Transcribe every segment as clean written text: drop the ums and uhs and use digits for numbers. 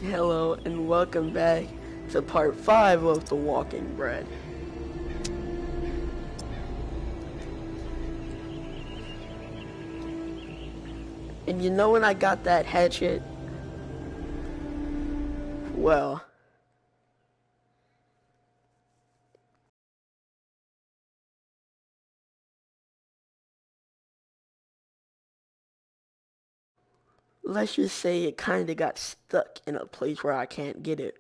Hello and welcome back to part 5 of The Walking Bread. And you know when I got that hatchet? Well, let's just say it kinda got stuck in a place where I can't get it.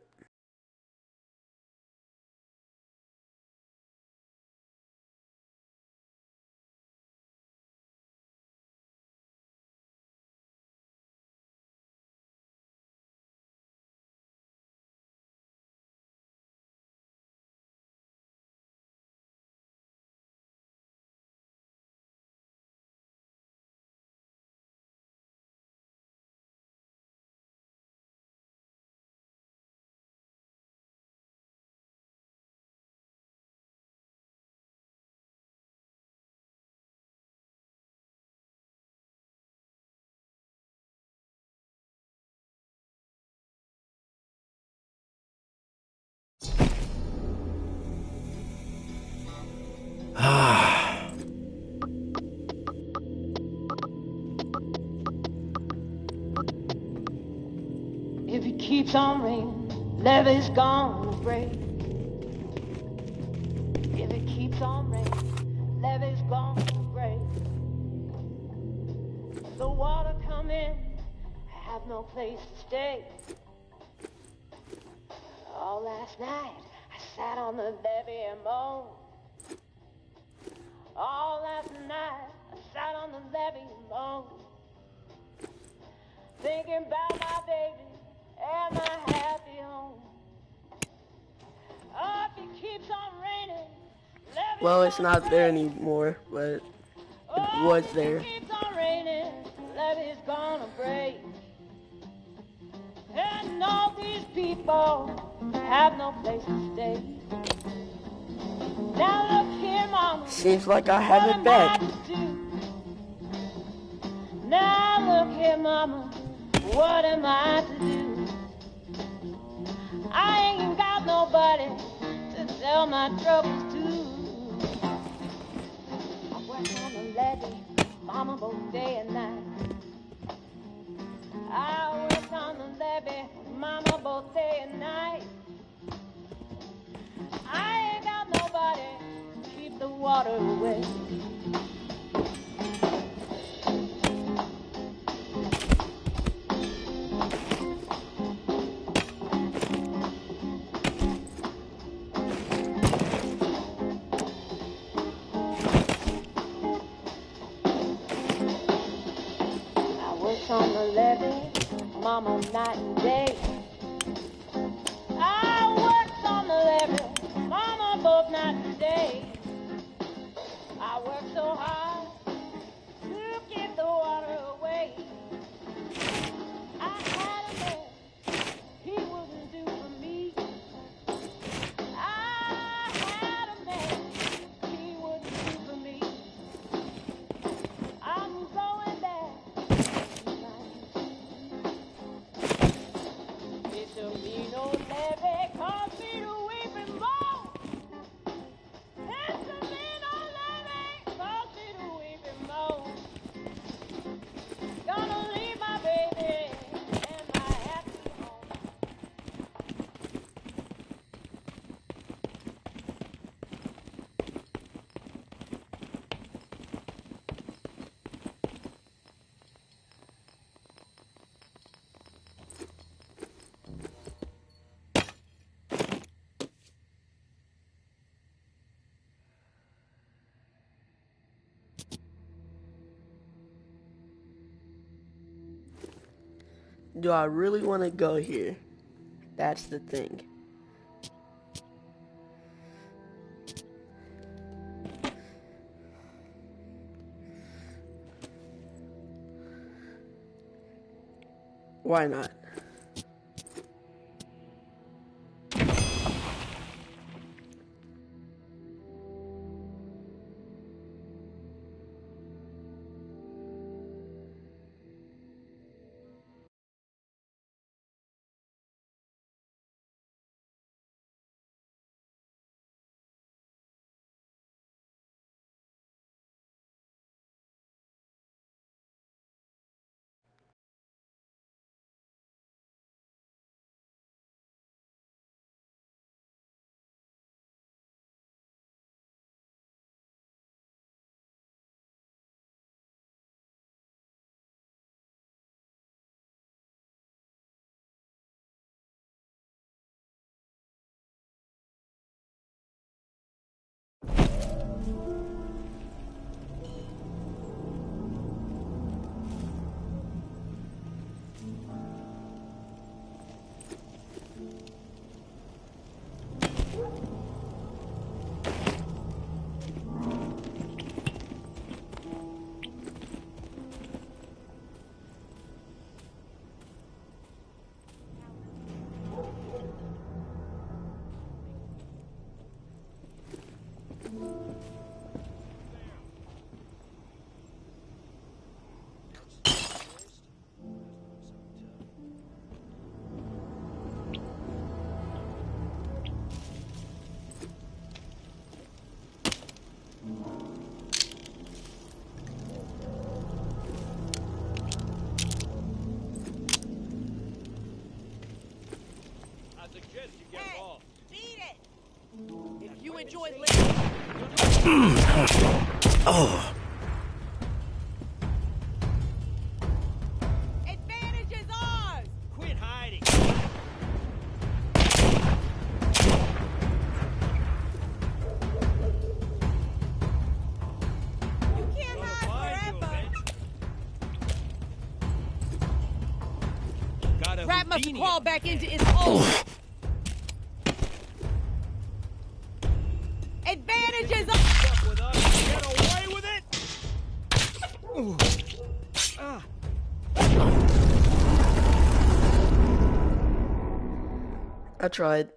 If it keeps on raining, levee's gonna break. If it keeps on raining, levee's gonna break. The water come in, I have no place to stay. All last night, I sat on the levee and moaned. All last night, I sat on the levee and moaned. Thinking about my baby and my happy home. Oh, if it keeps on raining, Well, it's not there anymore, but it was there. if it keeps on raining, levee's gonna break. And all these people have no place to stay. Now look here, mama. Seems like I What have it am back. I to do? Now look here, mama. What am I to do? I ain't got nobody to tell my troubles to. I work on the levee, mama, both day and night. I work on the levee, mama, both day and night. I ain't got nobody to keep the water away. I work on the levee, mama, night and day. I work on the levee, mama, both night and day. I work so hard to keep the water away. I had a man, he wouldn't do for me. I had a man, he wouldn't do for me. I'm going back. It's a mean old levee, cause me to weep and moan. It's a mean old levee, cause me to weep and moan. Gonna leave my baby and my happy home. Do I really want to go here? That's the thing. Why not? suggest you get lost. Beat it! If you enjoy living... Oh. Advantage is ours! Quit hiding. You can't hide forever! Rat must have crawled back into its hole. Advantage is ours! With us, get away with it. I tried.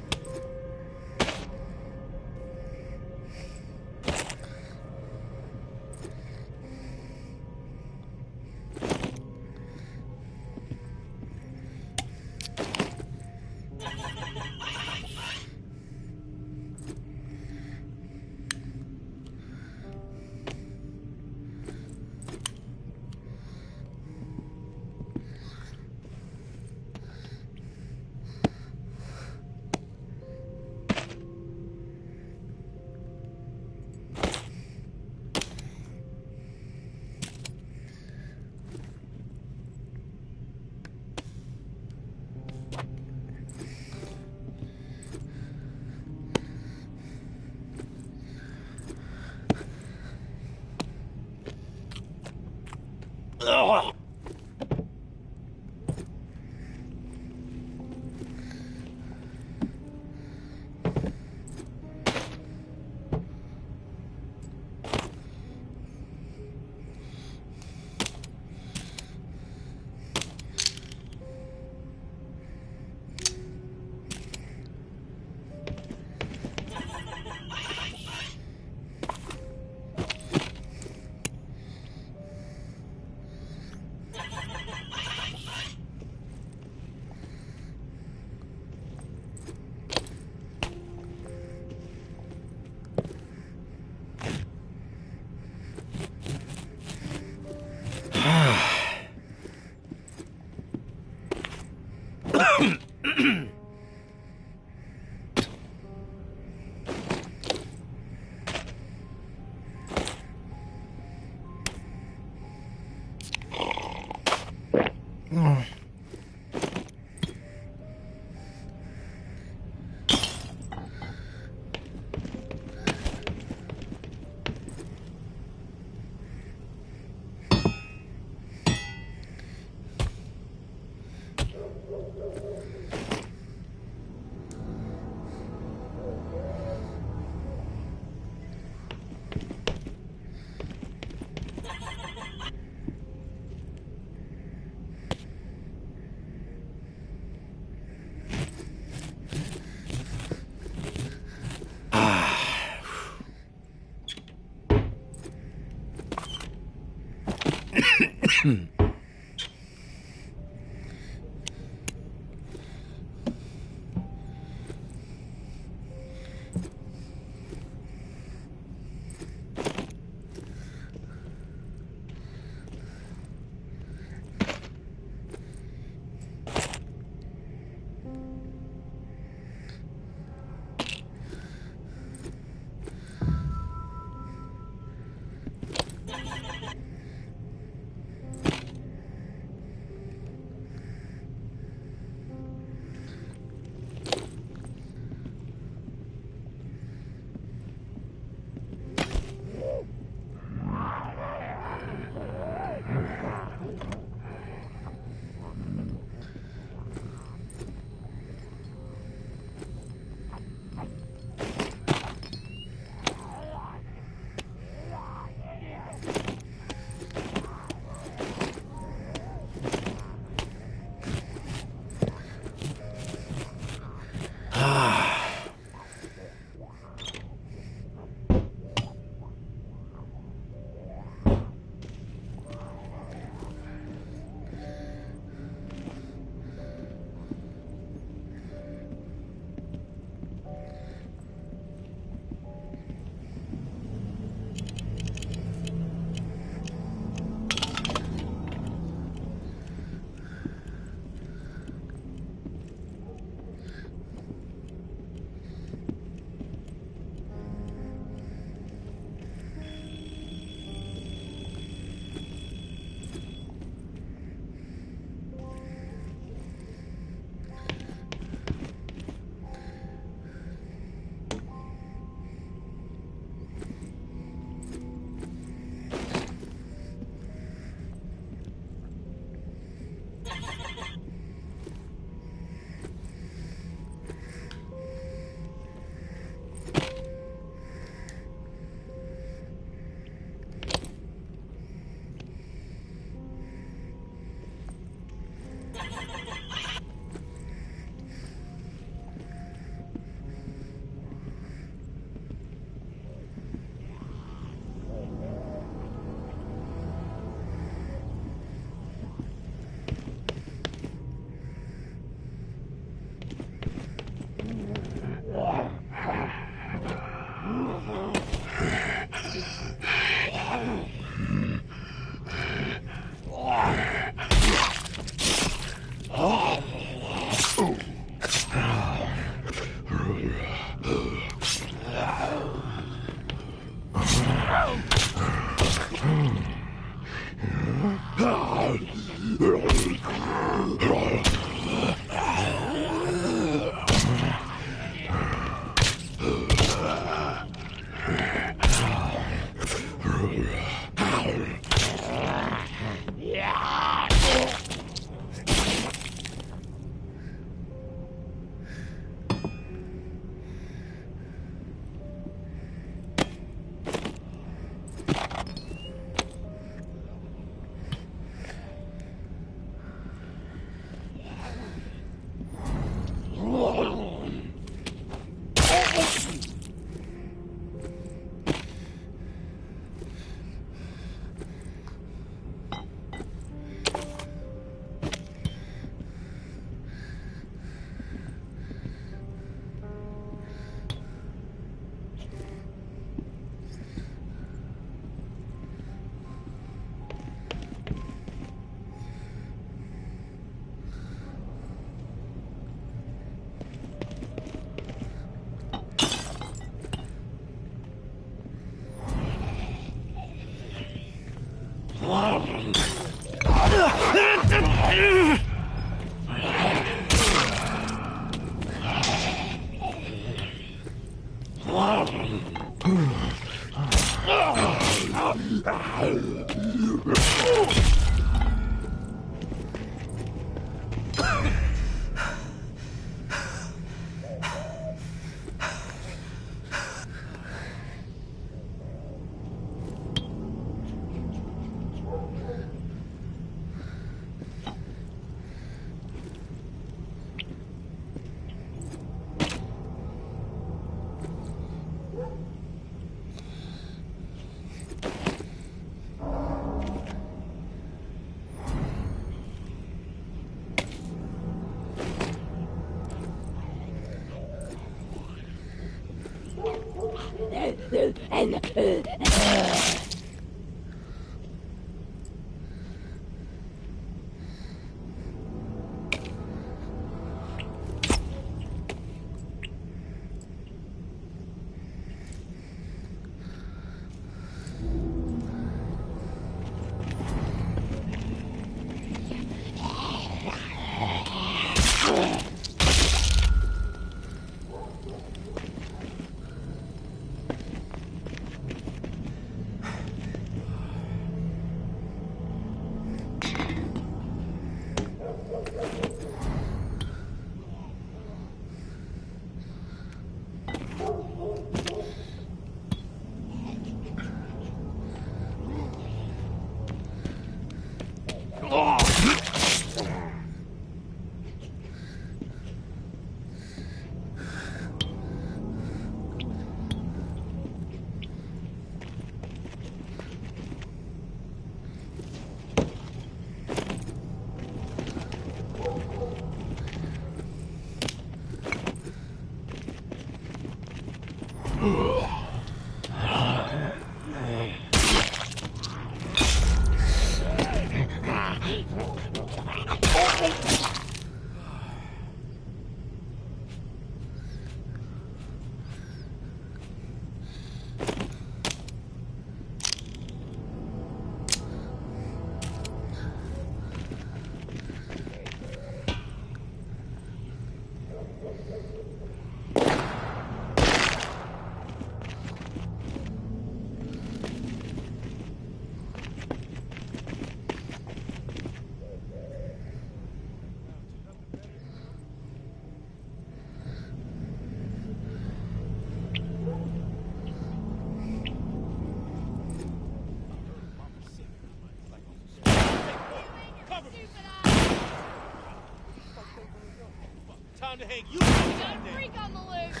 Time to hang you upside Got a down. freak on the loose.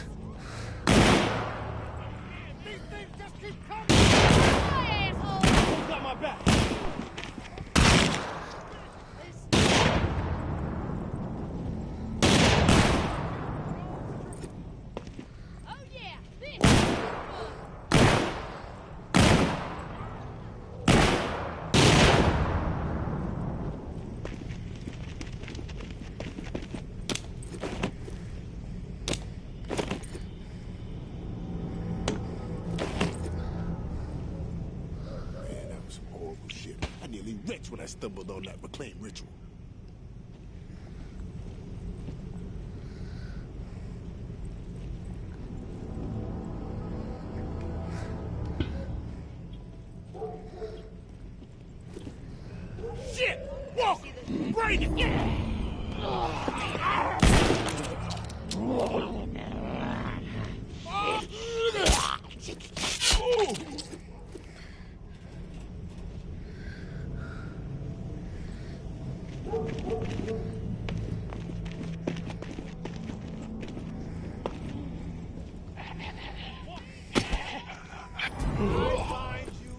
These things just keep coming. Hi, asshole. Who's got my back? Oh yeah, this is fun. Man, that was some horrible shit. I nearly wrecked when I stumbled on that reclaim ritual. Shit! Walker! Bring it! I find you,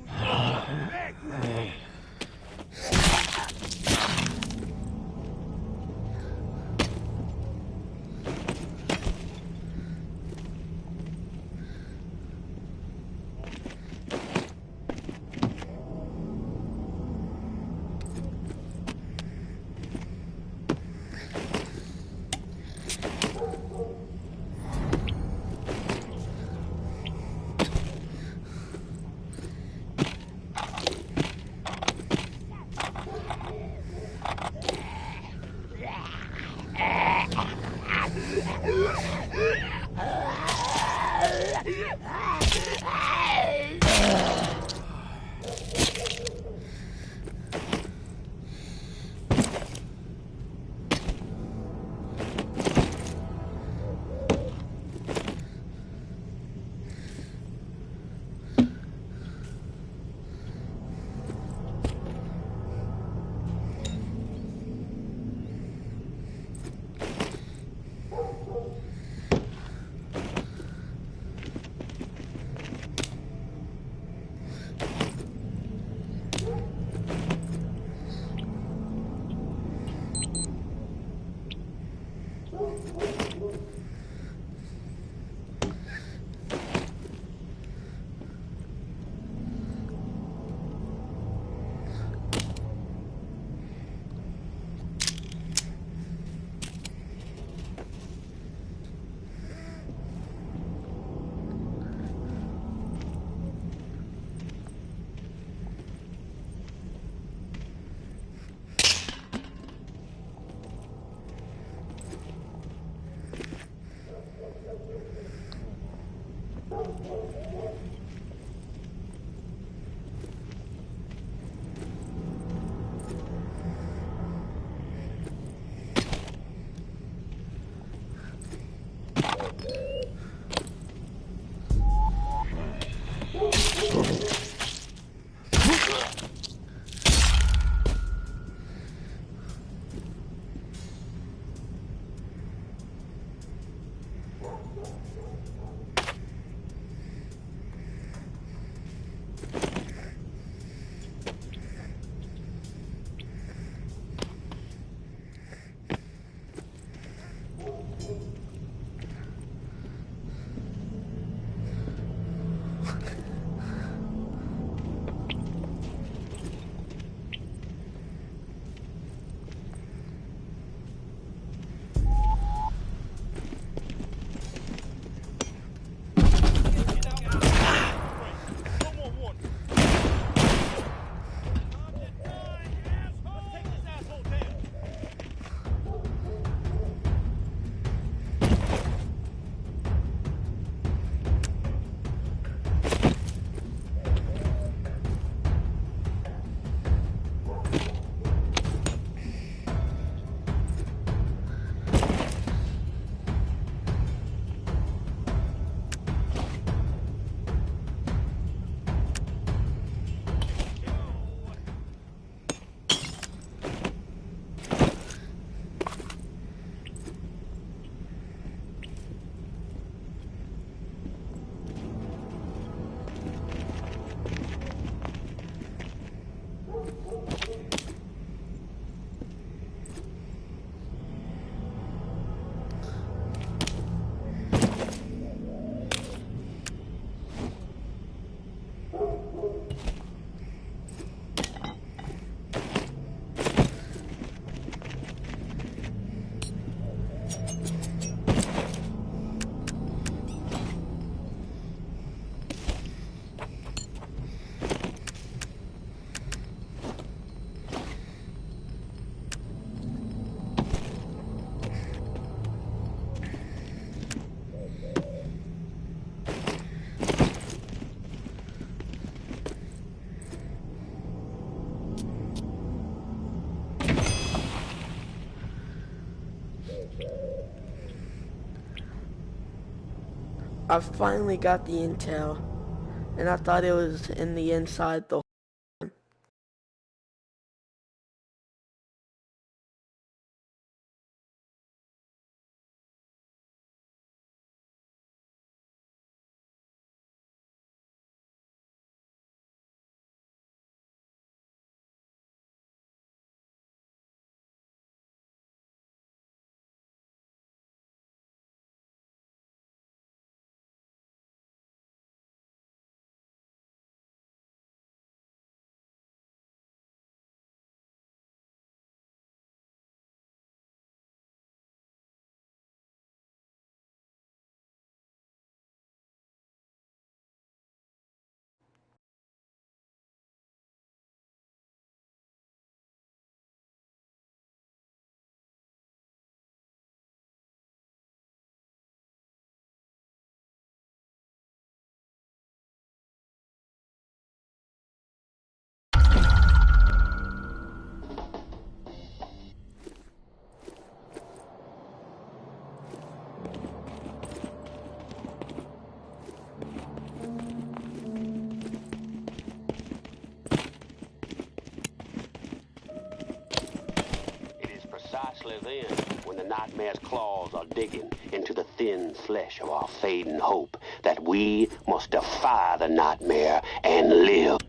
No more warning. Let's take this asshole down. I finally got the intel, and I thought it was in the inside the nightmare's claws are digging into the thin flesh of our fading hope that we must defy the nightmare and live.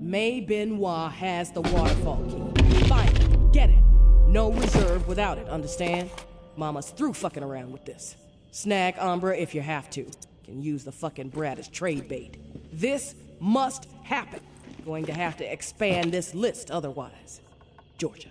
May Benoit has the waterfall key. Find it. Get it. No reserve without it, understand? Mama's through fucking around with this. Snag Umbra if you have to. can use the fucking brat as trade bait. This must happen. Going to have to expand this list otherwise. Georgia.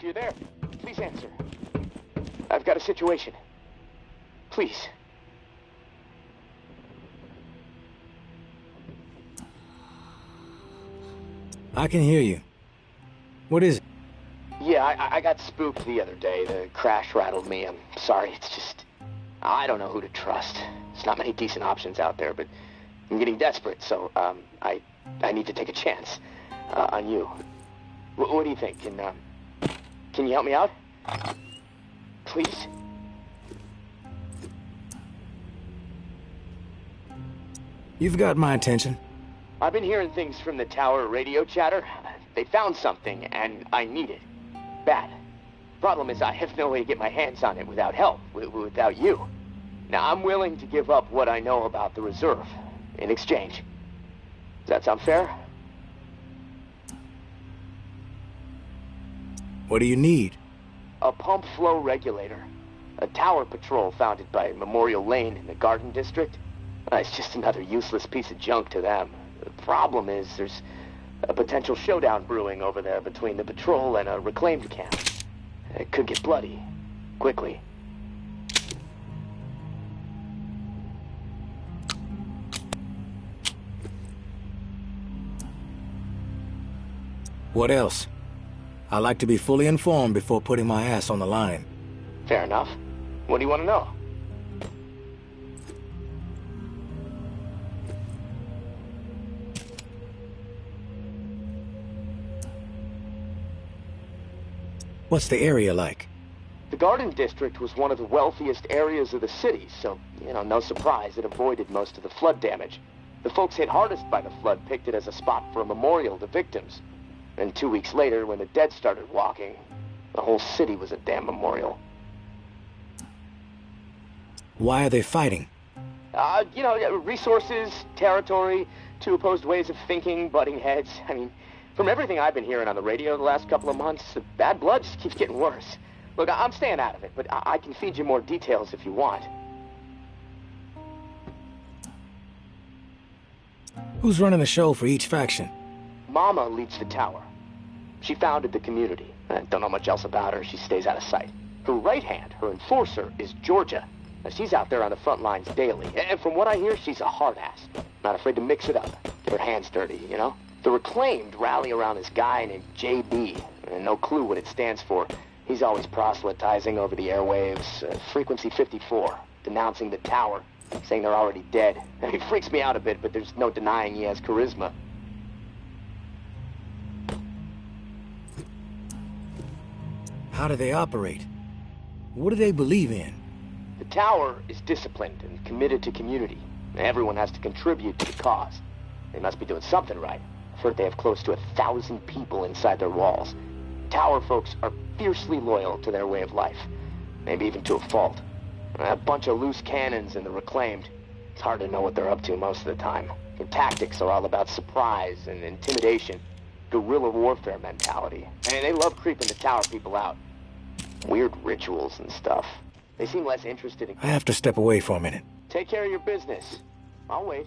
If you're there, please answer. I've got a situation. Please. I can hear you. What is it? Yeah, I got spooked the other day. The crash rattled me. I'm sorry, it's just... I don't know who to trust. There's not many decent options out there, but I'm getting desperate, so, I need to take a chance, on you. What do you think? Can you help me out? Please? You've got my attention. I've been hearing things from the tower radio chatter. They found something, and I need it. Bad. Problem is, I have no way to get my hands on it without help, without you. Now, I'm willing to give up what I know about the reserve, in exchange. Does that sound fair? What do you need? A pump flow regulator. A tower patrol founded by Memorial Lane in the Garden District. It's just another useless piece of junk to them. The problem is, there's a potential showdown brewing over there between the patrol and a reclaimed camp. It could get bloody. Quickly. What else? I like to be fully informed before putting my ass on the line. Fair enough. What do you want to know? What's the area like? The Garden District was one of the wealthiest areas of the city, so, no surprise it avoided most of the flood damage. The folks hit hardest by the flood picked it as a spot for a memorial to victims. And 2 weeks later, when the dead started walking, the whole city was a damn memorial. Why are they fighting? Resources, territory, two opposed ways of thinking, butting heads. I mean, from everything I've been hearing on the radio the last couple of months, the bad blood just keeps getting worse. Look, I'm staying out of it, but I can feed you more details if you want. Who's running the show for each faction? Mama leads the tower. She founded the community. I don't know much else about her. She stays out of sight. Her right hand, her enforcer, is Georgia. Now, she's out there on the front lines daily. And from what I hear, she's a hard ass. Not afraid to mix it up. Get her hands dirty, The reclaimed rally around this guy named JB. And no clue what it stands for. He's always proselytizing over the airwaves. Frequency 54. Denouncing the tower. Saying they're already dead. He freaks me out a bit, but there's no denying he has charisma. How do they operate? What do they believe in? The tower is disciplined and committed to community. Everyone has to contribute to the cause. They must be doing something right. I've heard they have close to 1,000 people inside their walls. Tower folks are fiercely loyal to their way of life. Maybe even to a fault. A bunch of loose cannons in the reclaimed. It's hard to know what they're up to most of the time. Their tactics are all about surprise and intimidation. Guerrilla warfare mentality. And they love creeping the tower people out. Weird rituals and stuff. They seem less interested in... I have to step away for a minute. Take care of your business. I'll wait.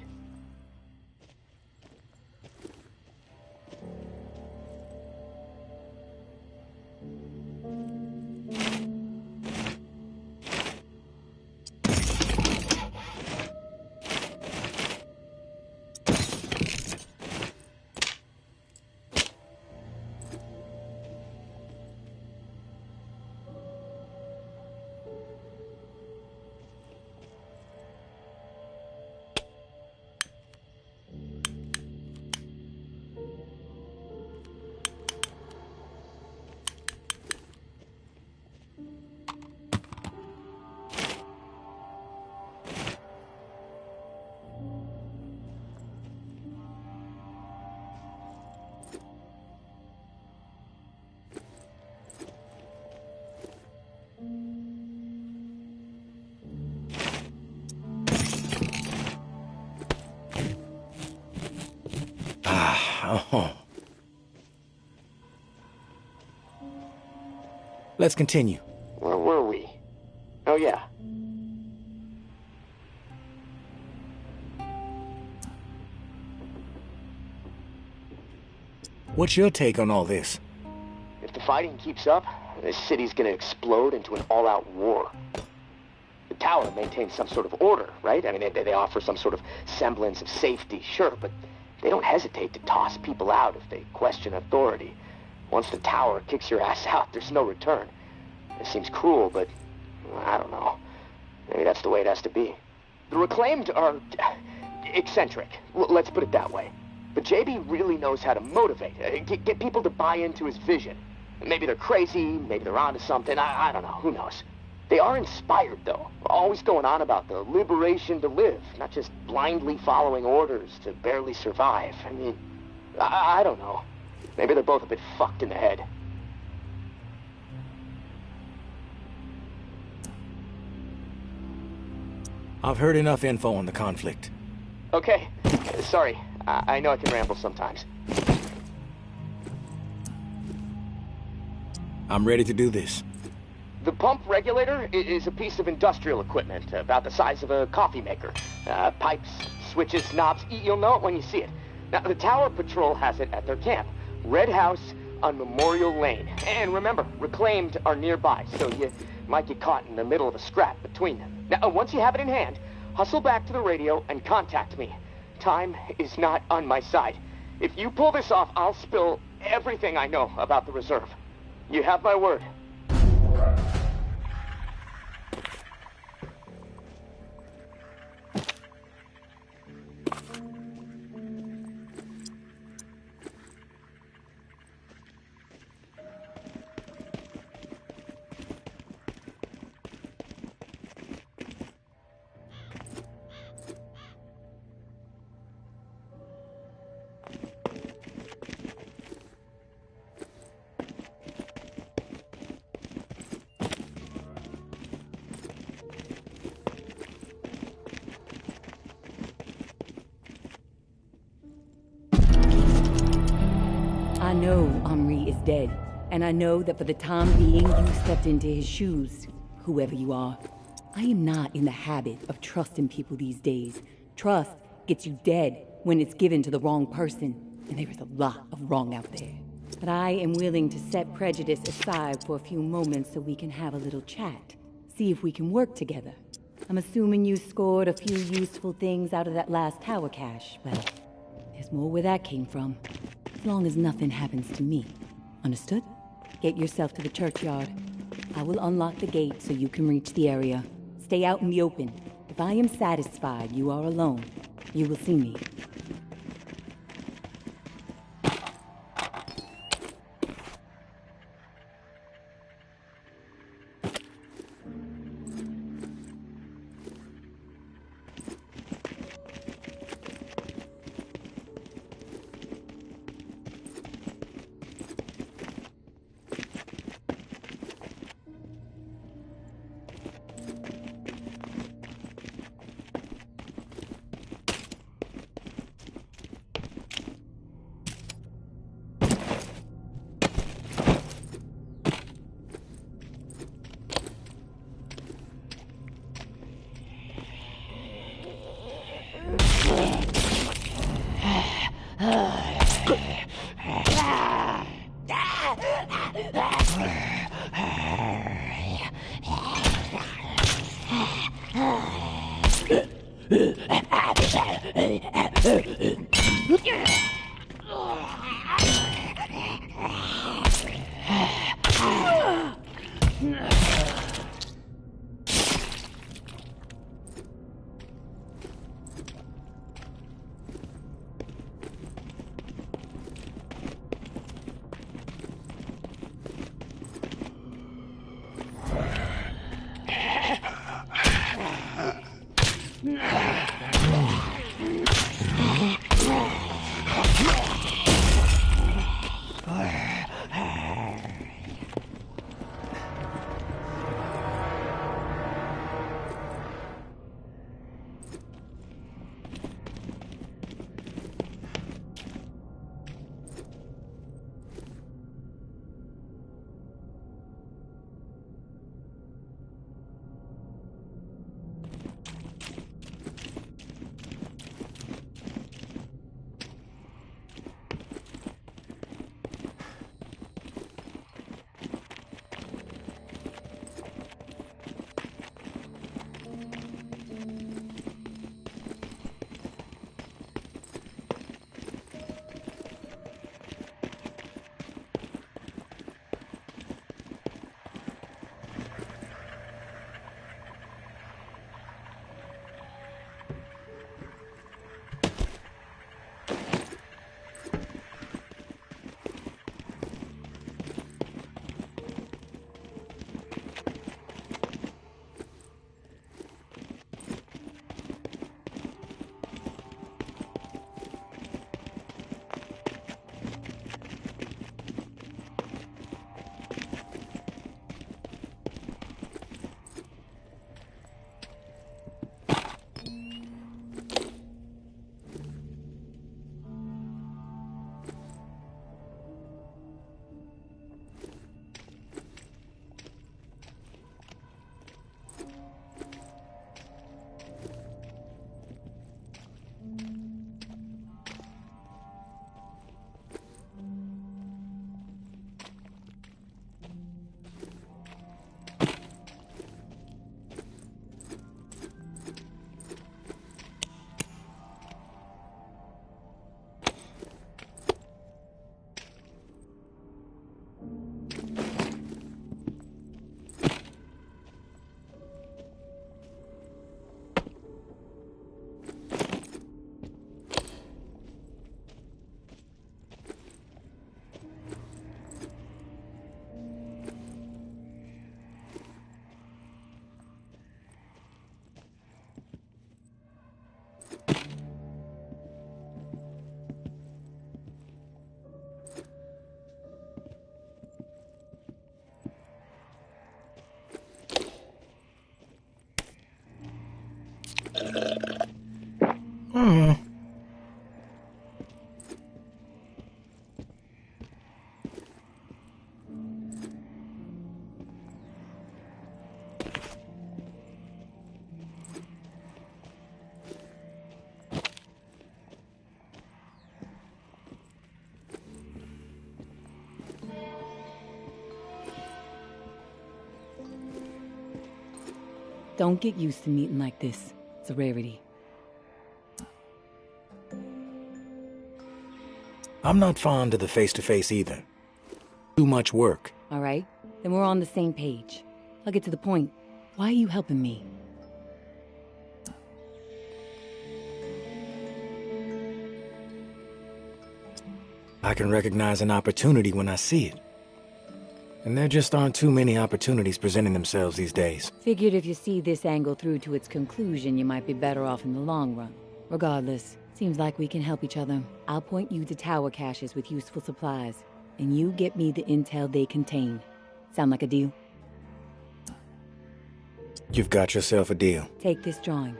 Oh. Let's continue. Where were we? Oh, yeah. What's your take on all this? If the fighting keeps up, This city's gonna explode into an all-out war. The tower maintains some sort of order, right? I mean, they offer some sort of semblance of safety, sure, but they don't hesitate to toss people out if they question authority. Once the tower kicks your ass out, there's no return. It seems cruel, but I don't know. Maybe that's the way it has to be. The Reclaimed are eccentric, let's put it that way. But JB really knows how to motivate, get people to buy into his vision. Maybe they're crazy, maybe they're onto something, I don't know, who knows. They are inspired, though, always going on about the liberation to live, not just blindly following orders to barely survive. I mean, I don't know. Maybe they're both a bit fucked in the head. I've heard enough info on the conflict. Okay, sorry. I know I can ramble sometimes. I'm ready to do this. The pump regulator is a piece of industrial equipment about the size of a coffee maker. Pipes, switches, knobs, you'll know it when you see it. Now, the Tower Patrol has it at their camp. Red House on Memorial Lane. And remember, Reclaimed are nearby, so you might get caught in the middle of a scrap between them. Now, once you have it in hand, hustle back to the radio and contact me. Time is not on my side. If you pull this off, I'll spill everything I know about the reserve. You have my word. I know Henri is dead, and I know that for the time being you stepped into his shoes, whoever you are. I am not in the habit of trusting people these days. Trust gets you dead when it's given to the wrong person, and there is a lot of wrong out there. But I am willing to set prejudice aside for a few moments so we can have a little chat. See if we can work together. I'm assuming you scored a few useful things out of that last tower cache. Well, there's more where that came from. As long as nothing happens to me. Understood? Get yourself to the churchyard. I will unlock the gate so you can reach the area. Stay out in the open. If I am satisfied you are alone, you will see me. Don't get used to meeting like this. It's a rarity. I'm not fond of the face-to-face either. Too much work. All right, then we're on the same page. I'll get to the point. Why are you helping me? I can recognize an opportunity when I see it. And there just aren't too many opportunities presenting themselves these days. Figured if you see this angle through to its conclusion, you might be better off in the long run. Regardless, seems like we can help each other. I'll point you to tower caches with useful supplies, and you get me the intel they contain. Sound like a deal? You've got yourself a deal. Take this drawing.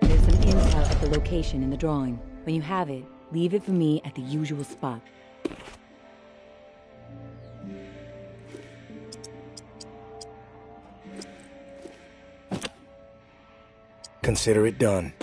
There's some intel at the location in the drawing. When you have it, leave it for me at the usual spot. Consider it done.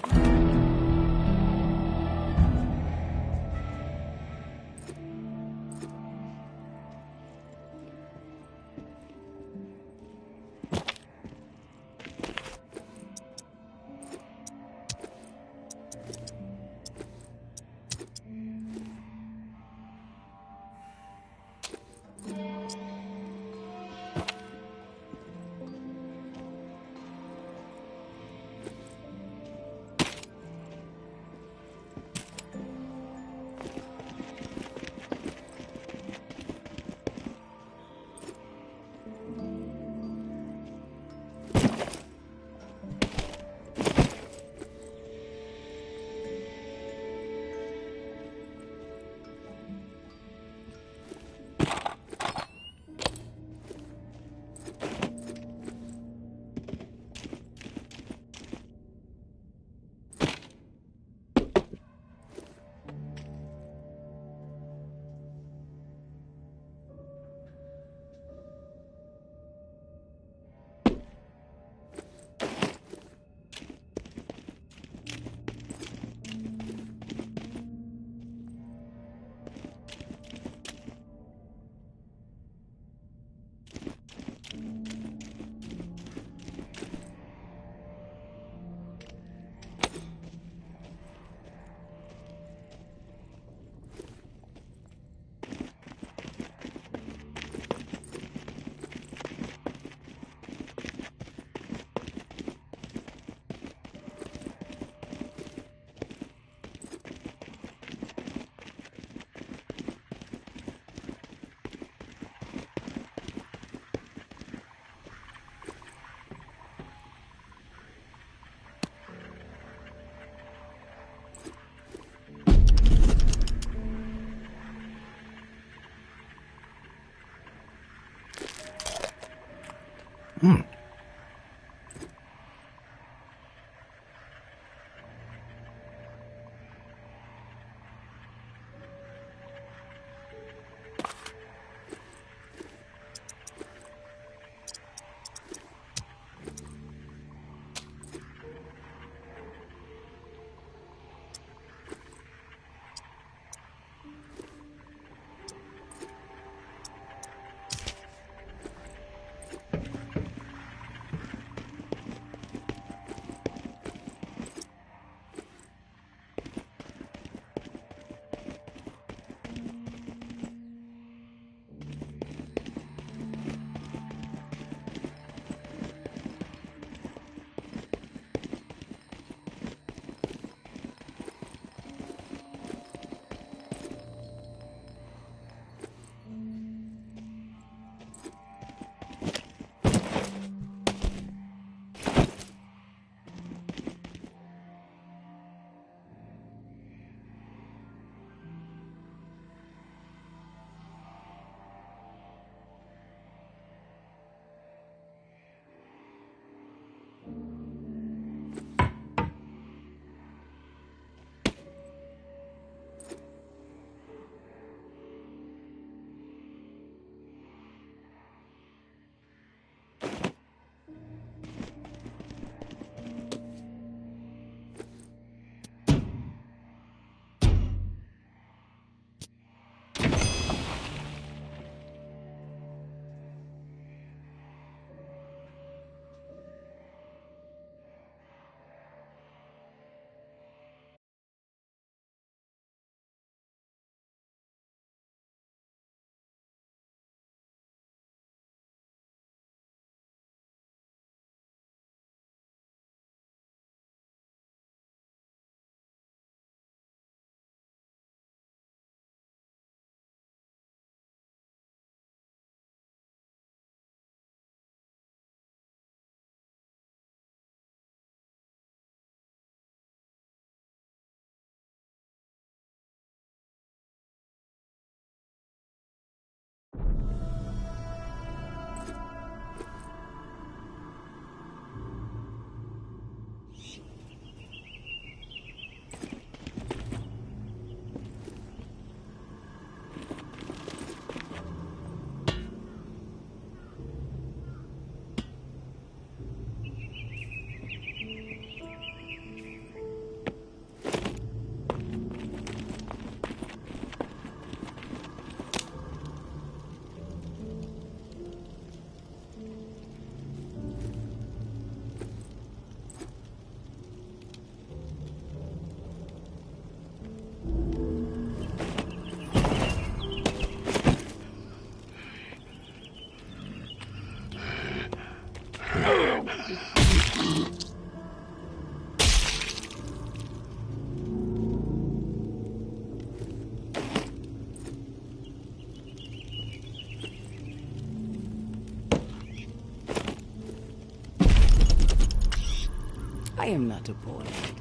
am not a poor leader.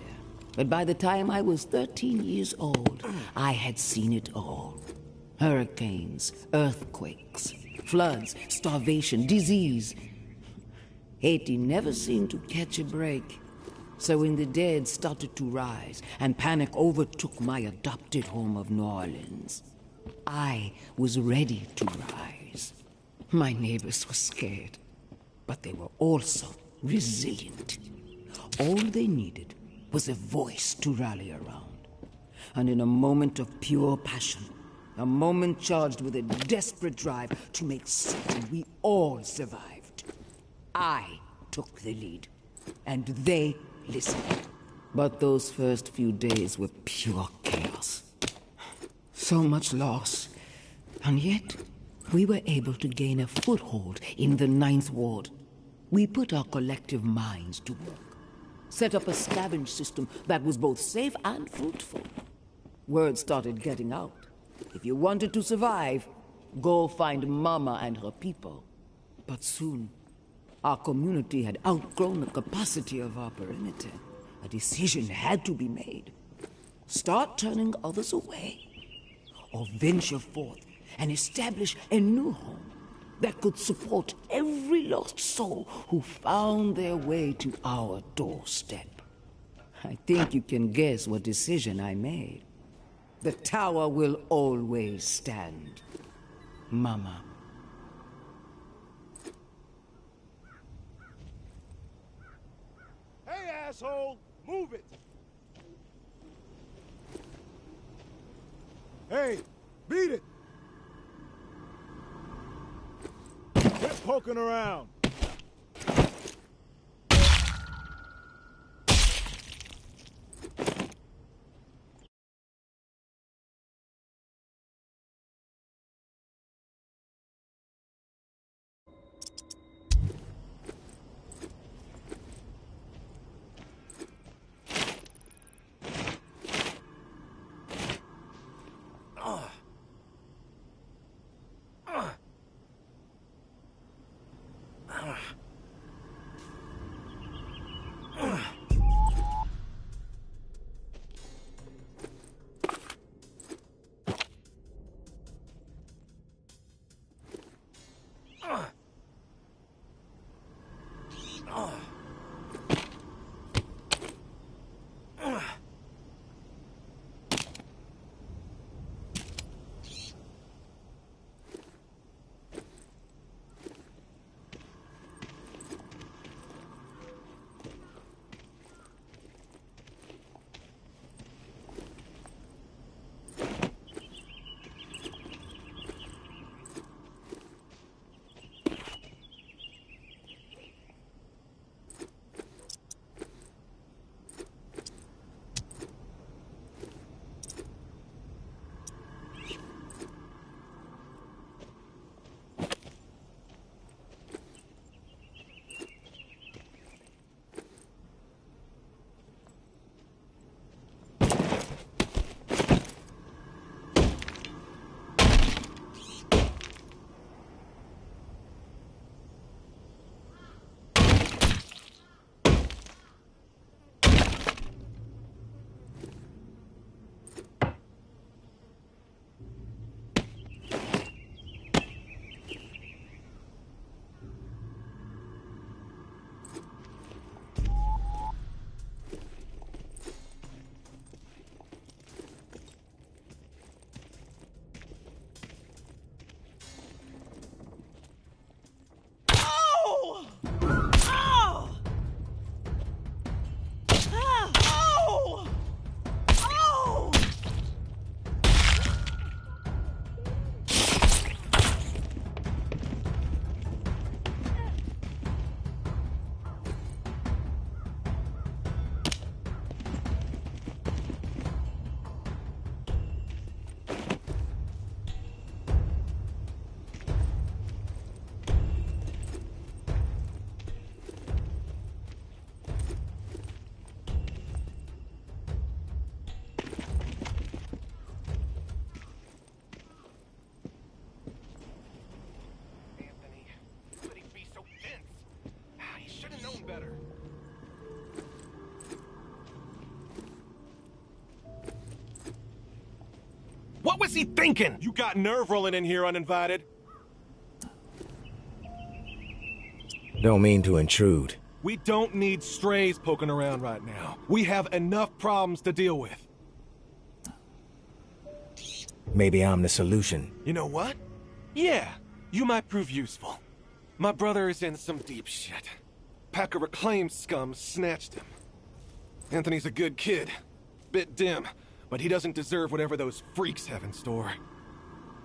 But by the time I was 13 years old, I had seen it all. Hurricanes, earthquakes, floods, starvation, disease. Haiti never seemed to catch a break. So when the dead started to rise and panic overtook my adopted home of New Orleans, I was ready to rise. My neighbors were scared, but they were also resilient. All they needed was a voice to rally around. And in a moment of pure passion, a moment charged with a desperate drive to make certain we all survived, I took the lead, and they listened. But those first few days were pure chaos. So much loss, and yet we were able to gain a foothold in the Ninth Ward. We put our collective minds to work, set up a scavenge system that was both safe and fruitful. Word started getting out. If you wanted to survive, go find Mama and her people. But soon, our community had outgrown the capacity of our perimeter. A decision had to be made. Start turning others away, or venture forth and establish a new home that could support every lost soul who found their way to our doorstep. I think you can guess what decision I made. The tower will always stand. Mama. Hey, asshole! Move it! Hey, beat it! Quit poking around! What was he thinking? You got nerve rolling in here uninvited. Don't mean to intrude. We don't need strays poking around right now. We have enough problems to deal with. Maybe I'm the solution. You know what? Yeah, you might prove useful. My brother is in some deep shit. Pack of reclaimed scum snatched him. Anthony's a good kid. Bit dim, but he doesn't deserve whatever those freaks have in store.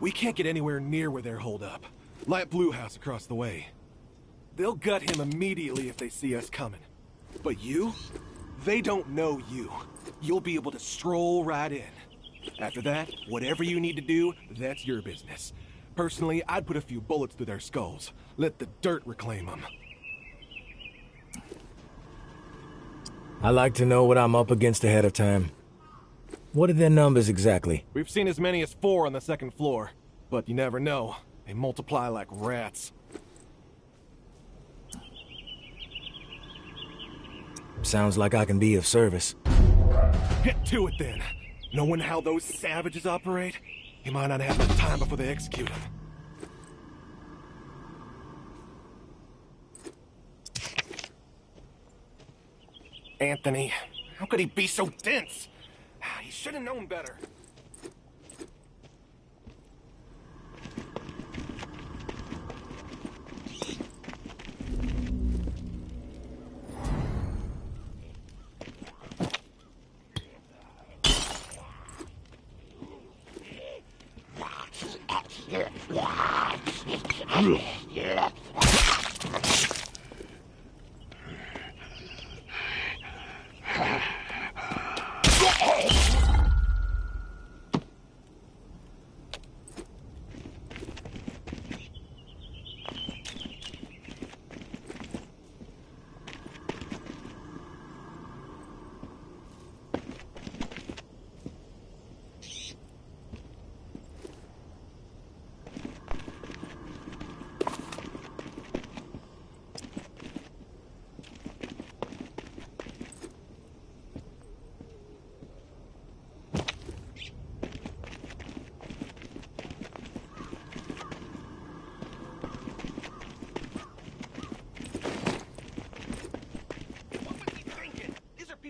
We can't get anywhere near where they're holed up. Light Blue House across the way. They'll gut him immediately if they see us coming. But you? They don't know you. You'll be able to stroll right in. After that, whatever you need to do, that's your business. Personally, I'd put a few bullets through their skulls. Let the dirt reclaim them. I like to know what I'm up against ahead of time. What are their numbers exactly? We've seen as many as 4 on the 2nd floor. But you never know. They multiply like rats. Sounds like I can be of service. Get to it then. Knowing how those savages operate, you might not have enough time before they execute them. Anthony, how could he be so dense? He should have known better.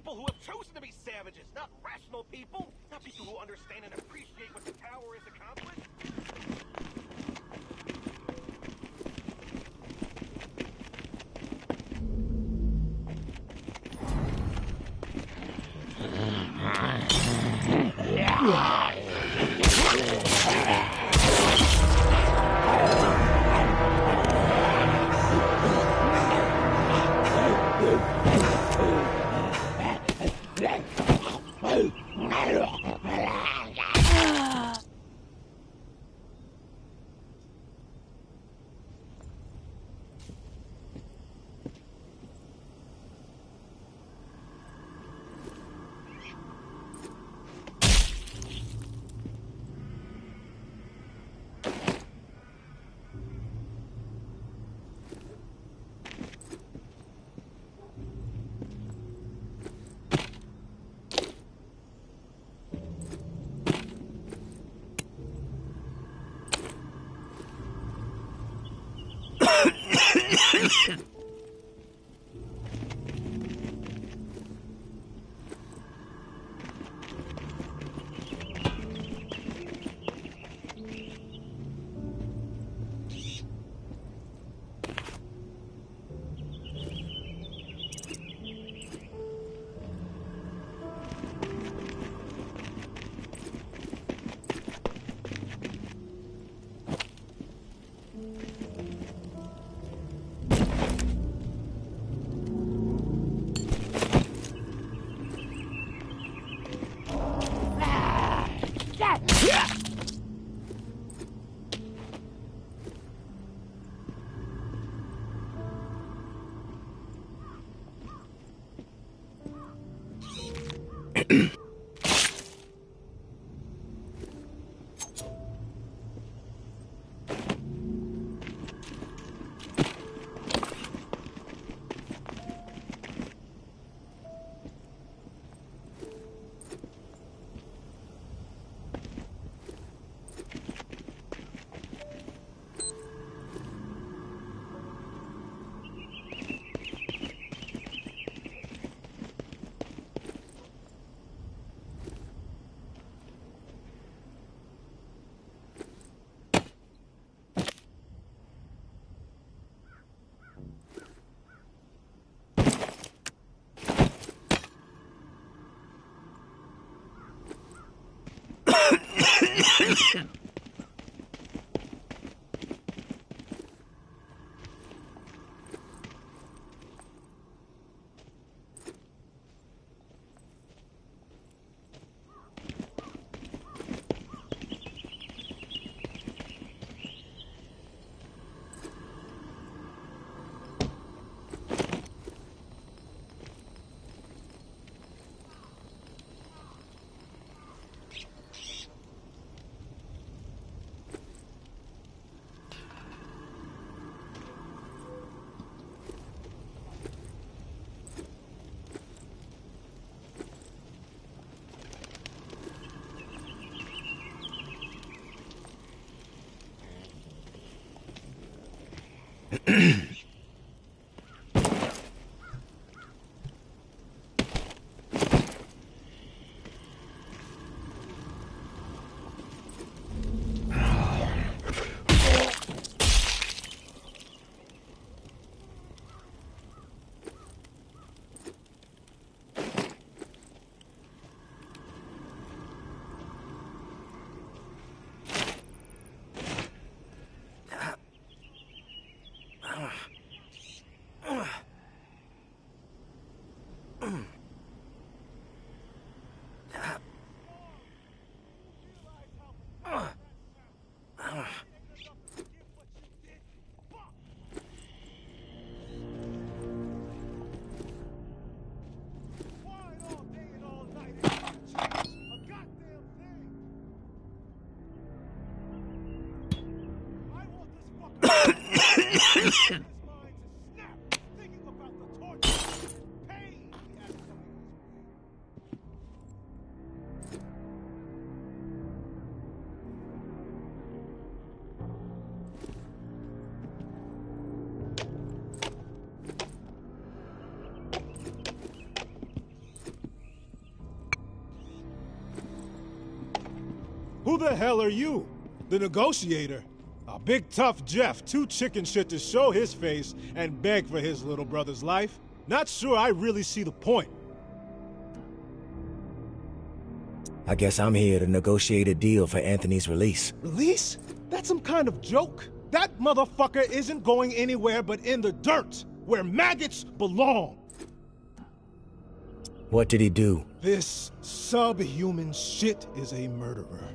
Who have chosen to be savages, not rational people, not people who understand and appreciate what the tower has accomplished. Who the hell are you? The negotiator? A big tough Jeff, too chicken shit to show his face and beg for his little brother's life? Not sure I really see the point. I guess I'm here to negotiate a deal for Anthony's release. Release? That's some kind of joke? That motherfucker isn't going anywhere but in the dirt, where maggots belong. What did he do? This subhuman shit is a murderer.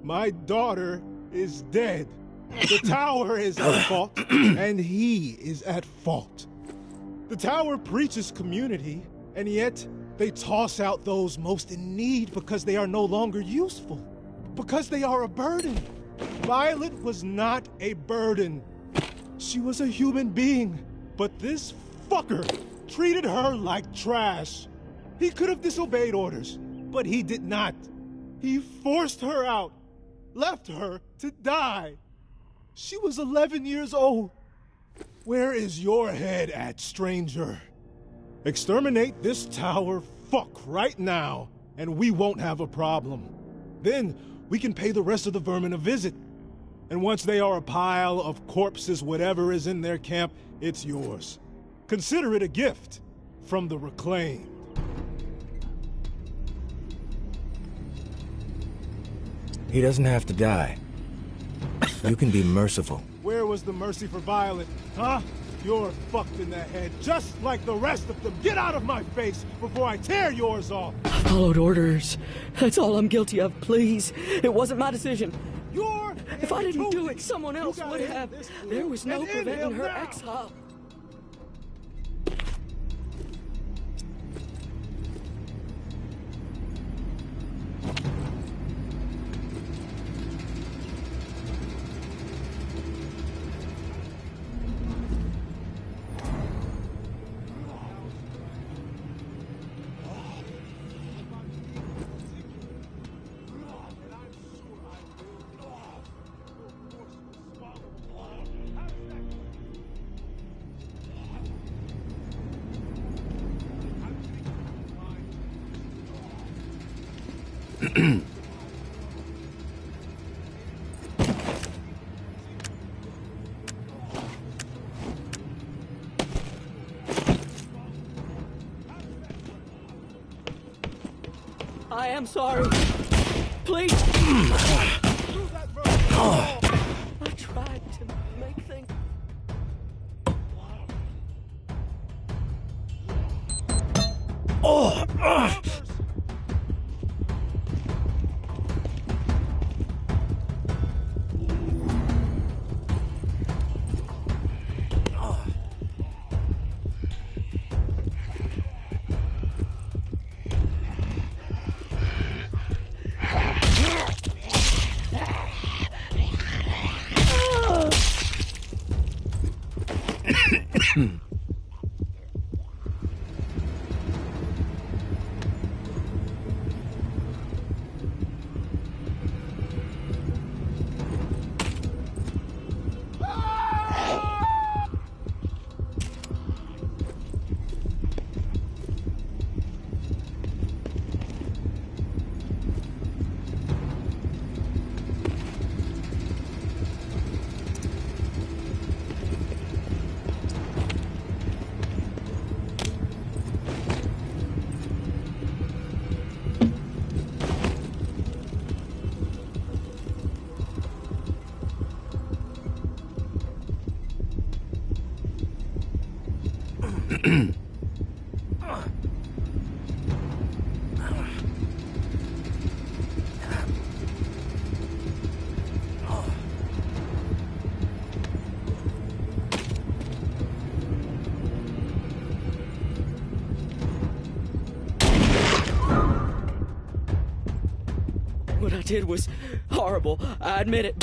My daughter is dead. The tower is at fault, and he is at fault. The tower preaches community, and yet they toss out those most in need because they are no longer useful. Because they are a burden. Violet was not a burden. She was a human being, but this fucker treated her like trash. He could have disobeyed orders, but he did not. He forced her out, left her to die. She was 11 years old. Where is your head at, stranger? Exterminate this tower fuck right now, and we won't have a problem. Then we can pay the rest of the vermin a visit. And once they are a pile of corpses, whatever is in their camp, it's yours. Consider it a gift from the Reclaimed. He doesn't have to die. You can be merciful. Where was the mercy for Violet, huh? You're fucked in the head, just like the rest of them. Get out of my face before I tear yours off. I followed orders. That's all I'm guilty of, please. It wasn't my decision. If I didn't do it, someone else would have. There was no preventing her exile. I am sorry. please. I tried to make things. What I did was horrible. I admit it.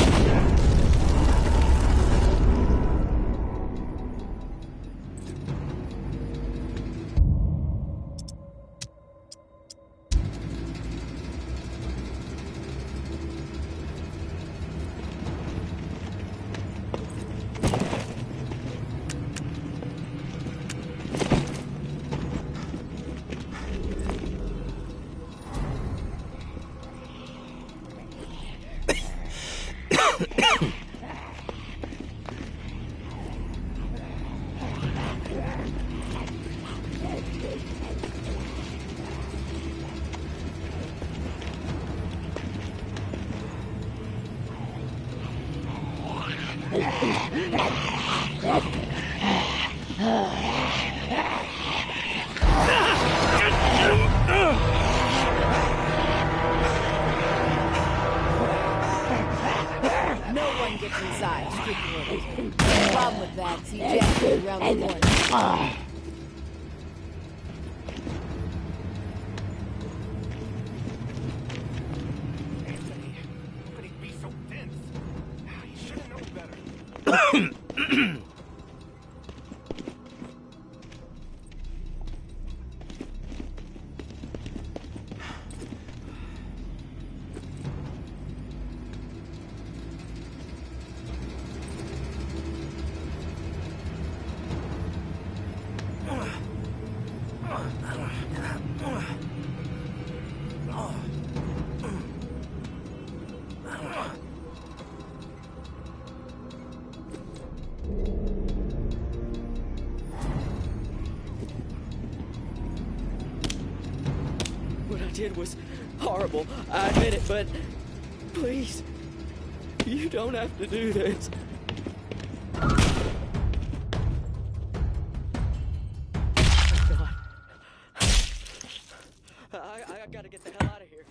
No one gets inside. Strict orders. The problem with that, see Jack is around the corner. What I did was horrible. I admit it, but please, you don't have to do this. I gotta get the hell out of here.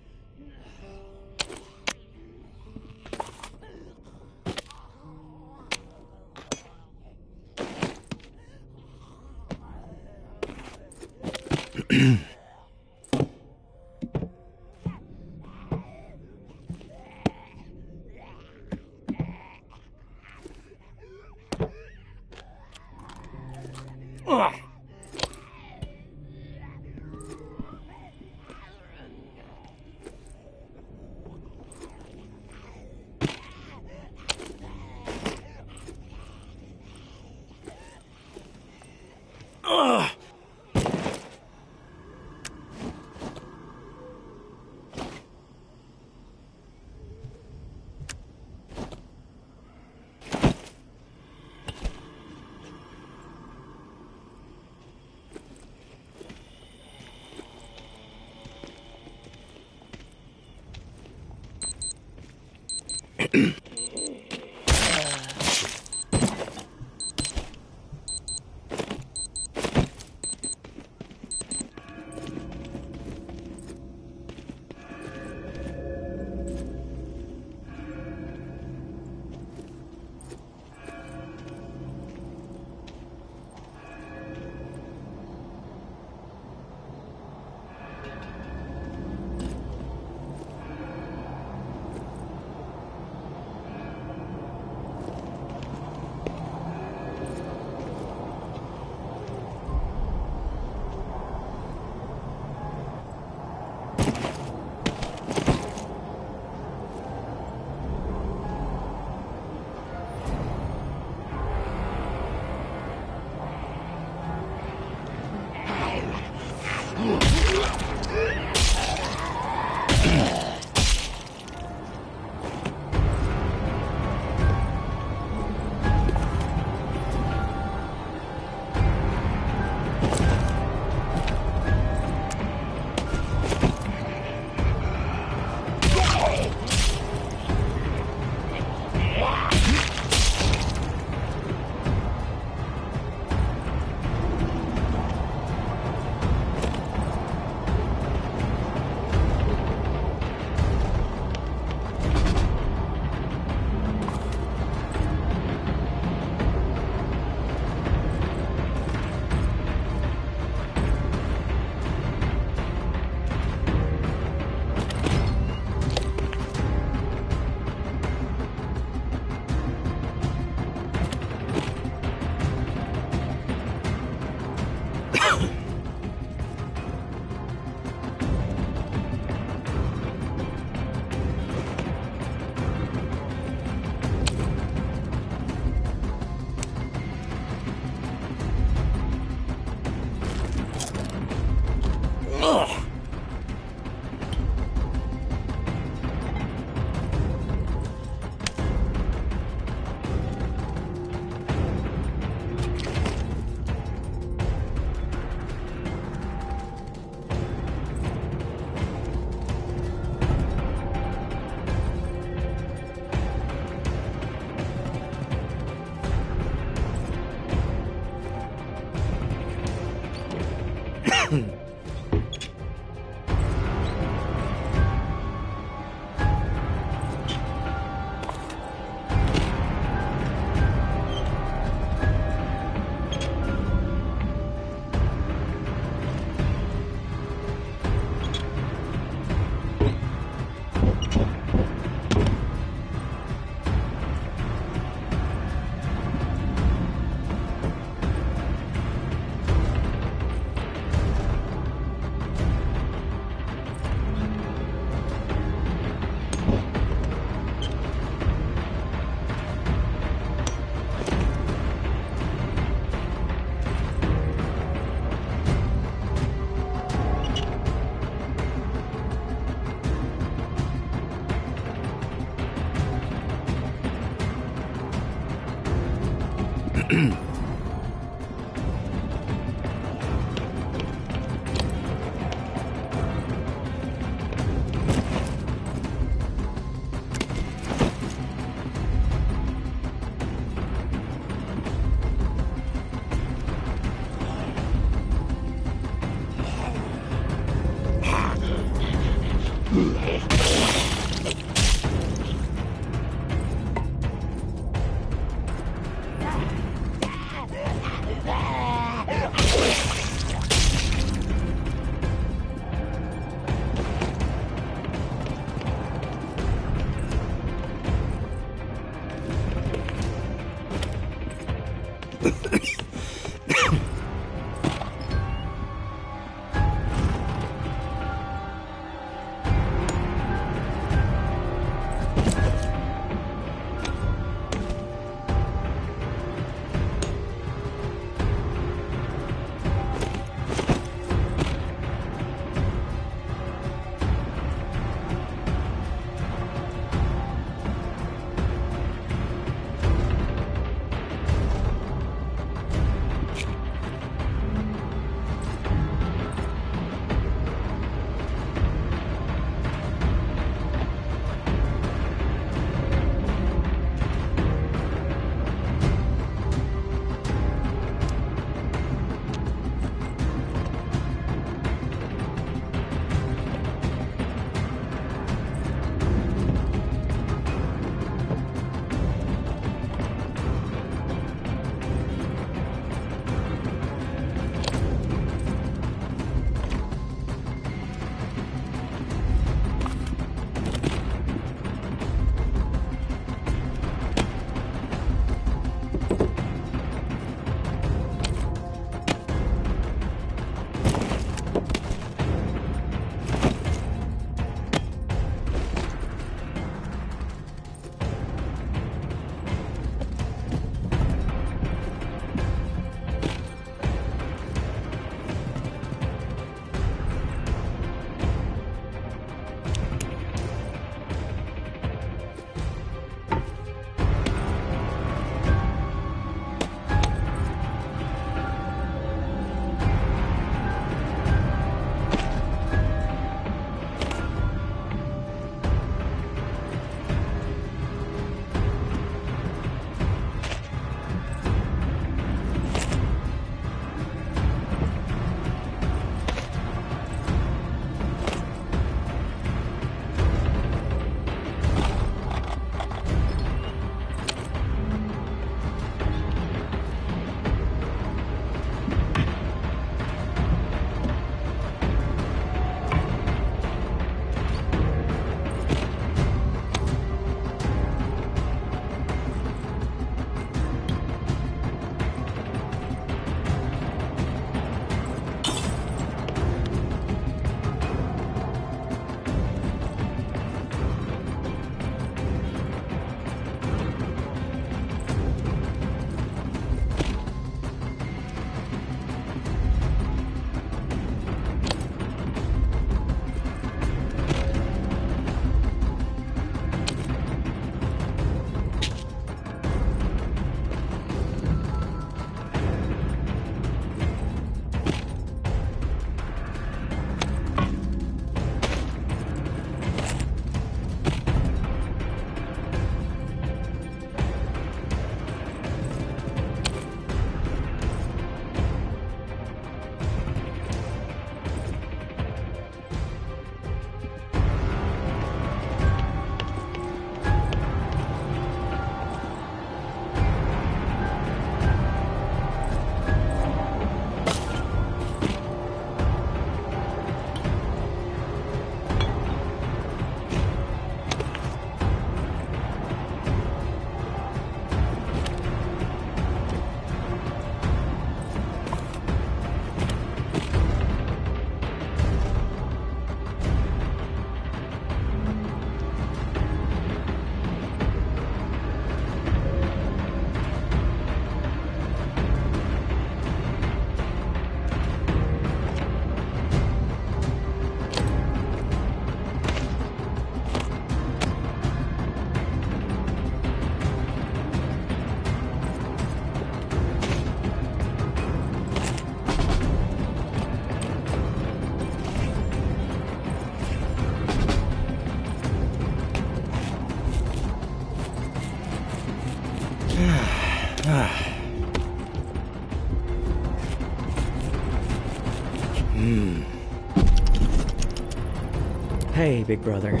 Hey, big brother.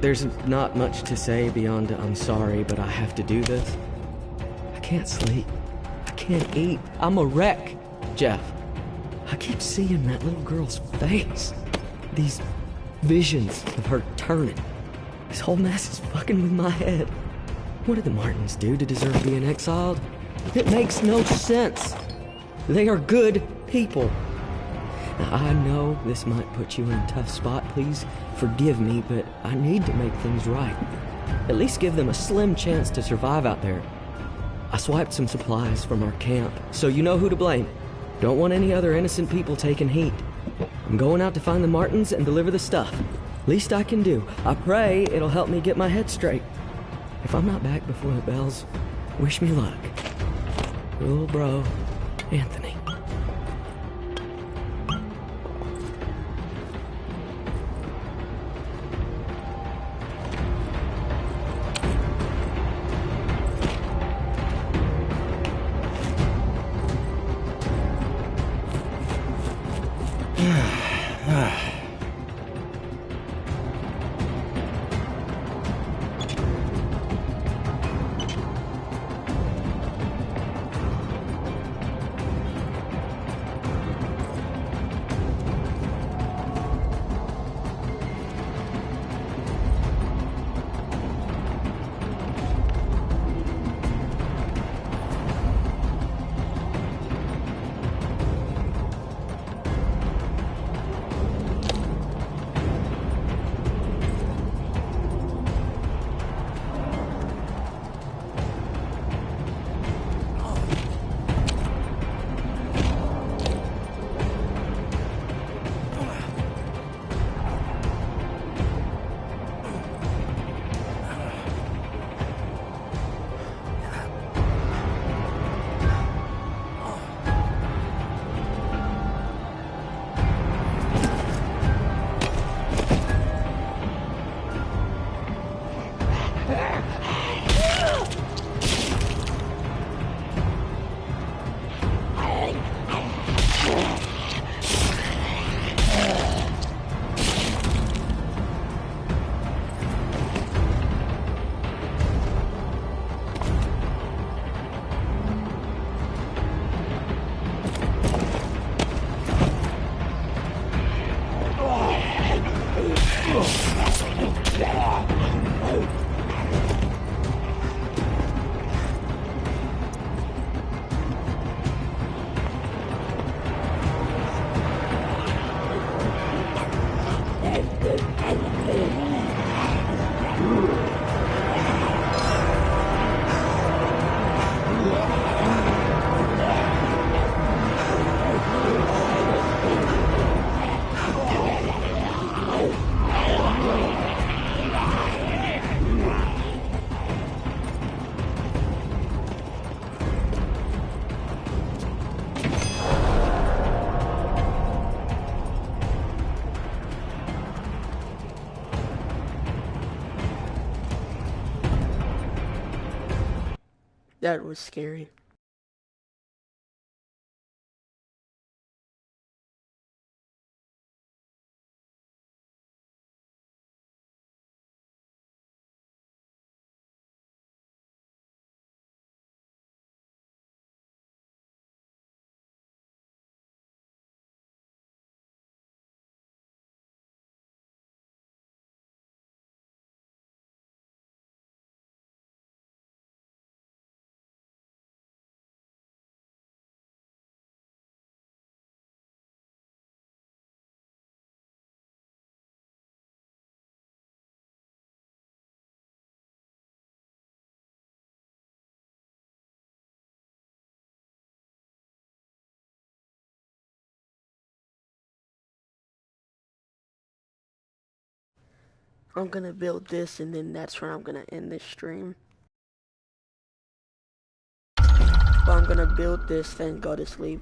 There's not much to say beyond I'm sorry, but I have to do this. I can't sleep. I can't eat. I'm a wreck, Jeff. I keep seeing that little girl's face. These visions of her turning. This whole mess is fucking with my head. What did the Martins do to deserve being exiled? It makes no sense. They are good people. Now, I know this might put you in a tough spot. Please forgive me, but I need to make things right. At least give them a slim chance to survive out there. I swiped some supplies from our camp, so you know who to blame. Don't want any other innocent people taking heat. I'm going out to find the Martins and deliver the stuff. Least I can do. I pray it'll help me get my head straight. If I'm not back before the bells, wish me luck. Your little bro, Anthony. That was scary. I'm gonna build this and then that's where I'm gonna end this stream. But I'm gonna build this then go to sleep.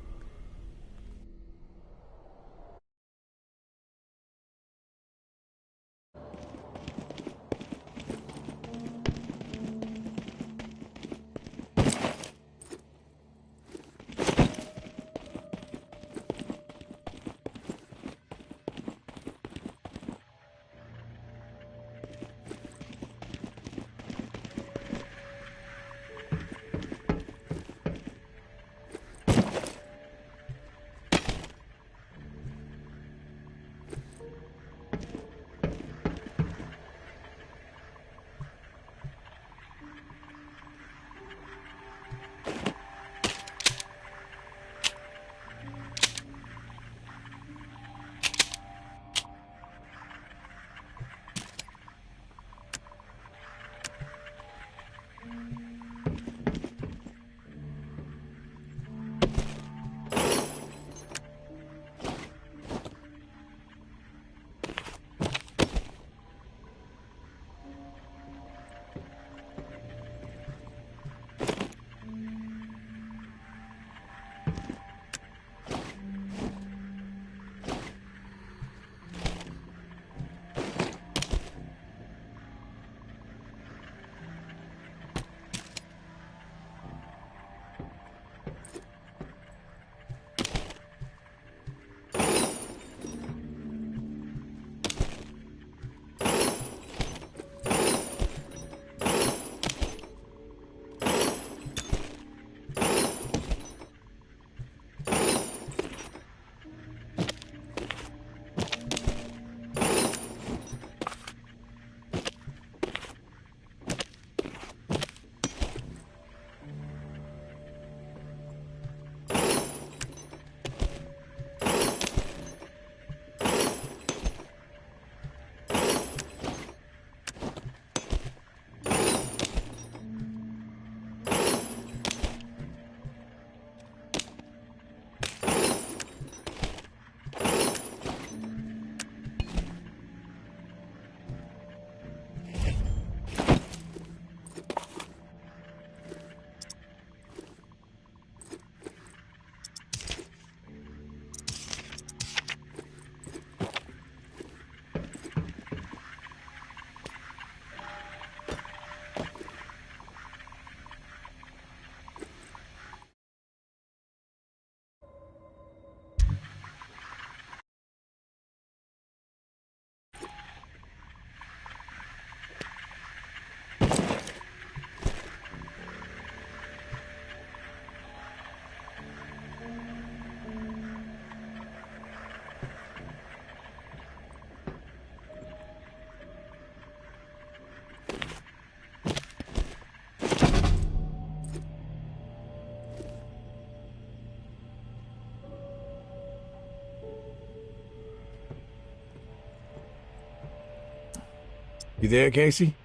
You there, Casey?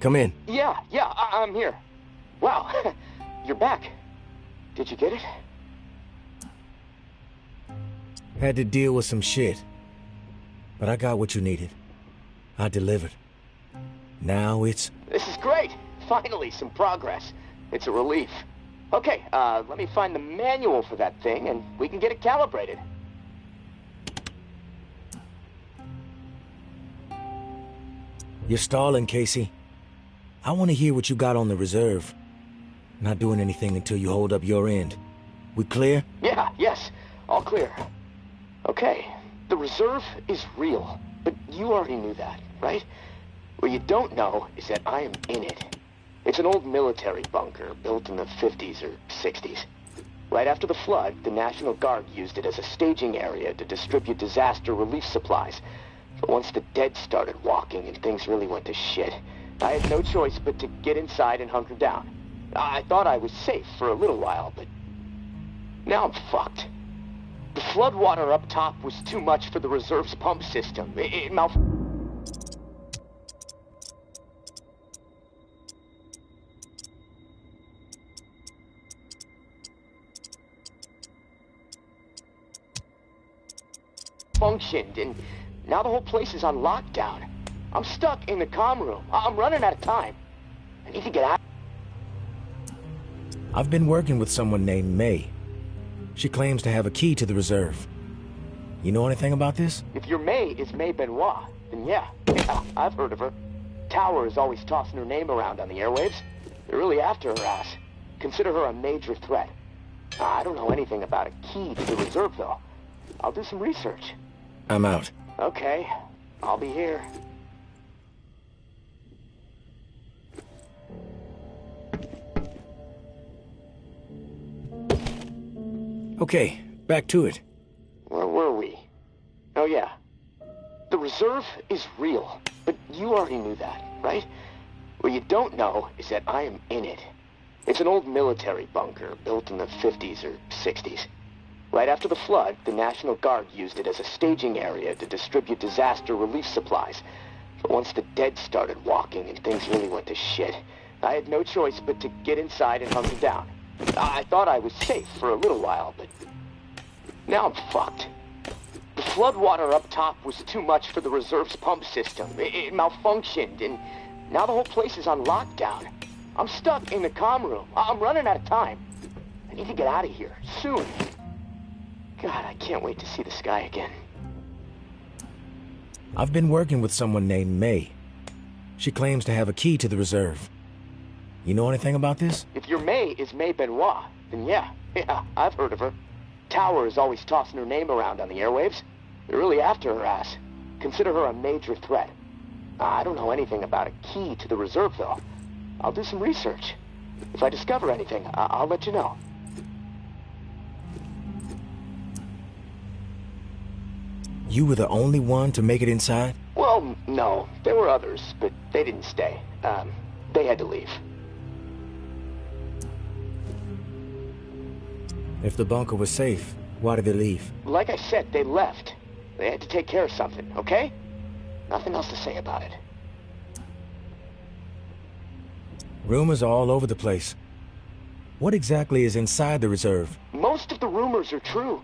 Come in. Yeah, I'm here. Wow, you're back. Did you get it? Had to deal with some shit. But I got what you needed. I delivered. Now it's... This is great. Finally, some progress. It's a relief. Okay, let me find the manual for that thing, and we can get it calibrated. You're stalling, Casey. I want to hear what you got on the reserve. Not doing anything until you hold up your end. We clear? Yes. All clear. Okay, the reserve is real, but you already knew that, right? What you don't know is that I am in it. It's an old military bunker built in the 50s or 60s. Right after the flood, the National Guard used it as a staging area to distribute disaster relief supplies. But once the dead started walking and things really went to shit, I had no choice but to get inside and hunker down. I thought I was safe for a little while, but now I'm fucked. The floodwater up top was too much for the reserve's pump system. It malfunctioned, and now the whole place is on lockdown. I'm stuck in the comm room. I'm running out of time. I need to get out. I've been working with someone named May. She claims to have a key to the reserve. You know anything about this? If your May is May Benoit, then yeah, I've heard of her. Tower is always tossing her name around on the airwaves. They're really after her ass. Consider her a major threat. I don't know anything about a key to the reserve, though. I'll do some research. I'm out. Okay, I'll be here. Okay, back to it. Where were we? Oh yeah. The reserve is real, but you already knew that, right? What you don't know is that I am in it. It's an old military bunker built in the 50s or 60s. Right after the flood, the National Guard used it as a staging area to distribute disaster relief supplies. But once the dead started walking and things really went to shit, I had no choice but to get inside and hunker down. I thought I was safe for a little while, but now I'm fucked. The floodwater up top was too much for the reserve's pump system. It malfunctioned, and now the whole place is on lockdown. I'm stuck in the comm room. I'm running out of time. I need to get out of here, soon. God, I can't wait to see the sky again. I've been working with someone named May. She claims to have a key to the reserve. You know anything about this? If your May is May Benoit, then yeah, I've heard of her. Tower is always tossing her name around on the airwaves. They're really after her ass. Consider her a major threat. I don't know anything about a key to the reserve, though. I'll do some research. If I discover anything, I'll let you know. You were the only one to make it inside? Well, no. There were others, but they didn't stay. They had to leave. If the bunker was safe, why did they leave? Like I said, they left. They had to take care of something, okay? Nothing else to say about it. Rumors are all over the place. What exactly is inside the reserve? Most of the rumors are true.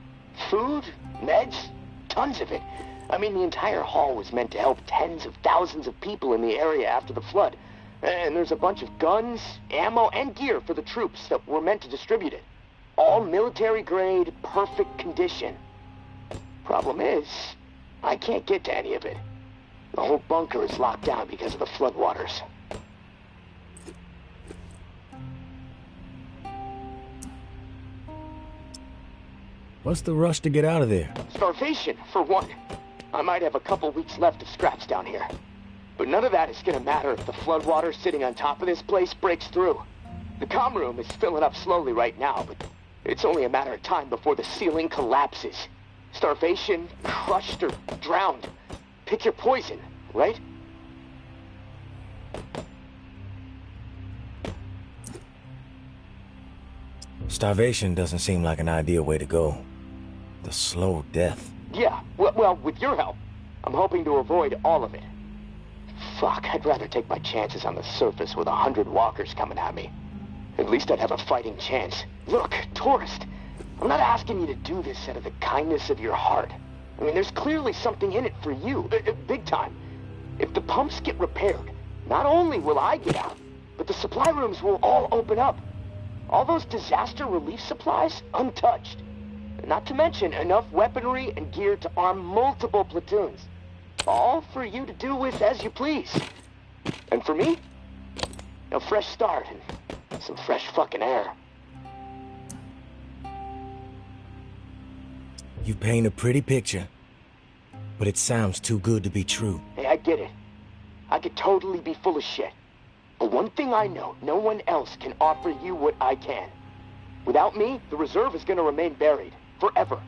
Food, meds, tons of it. I mean, the entire hall was meant to help tens of thousands of people in the area after the flood. And there's a bunch of guns, ammo, and gear for the troops that were meant to distribute it. All military-grade, perfect condition. Problem is, I can't get to any of it. The whole bunker is locked down because of the floodwaters. What's the rush to get out of there? Starvation, for one. I might have a couple weeks left of scraps down here. But none of that is gonna matter if the floodwater sitting on top of this place breaks through. The comm room is filling up slowly right now, but it's only a matter of time before the ceiling collapses. Starvation, crushed, or drowned. Pick your poison, right? Starvation doesn't seem like an ideal way to go. The slow death. Yeah, well, with your help, I'm hoping to avoid all of it. Fuck, I'd rather take my chances on the surface with 100 walkers coming at me. At least I'd have a fighting chance. Look, tourist, I'm not asking you to do this out of the kindness of your heart. I mean, there's clearly something in it for you, big time. If the pumps get repaired, not only will I get out, but the supply rooms will all open up. All those disaster relief supplies, untouched. Not to mention enough weaponry and gear to arm multiple platoons. All for you to do with as you please. And for me, a fresh start and some fresh fucking air. You paint a pretty picture, but it sounds too good to be true. Hey, I get it. I could totally be full of shit. But one thing I know, no one else can offer you what I can. Without me, the reserve is gonna remain buried. Forever.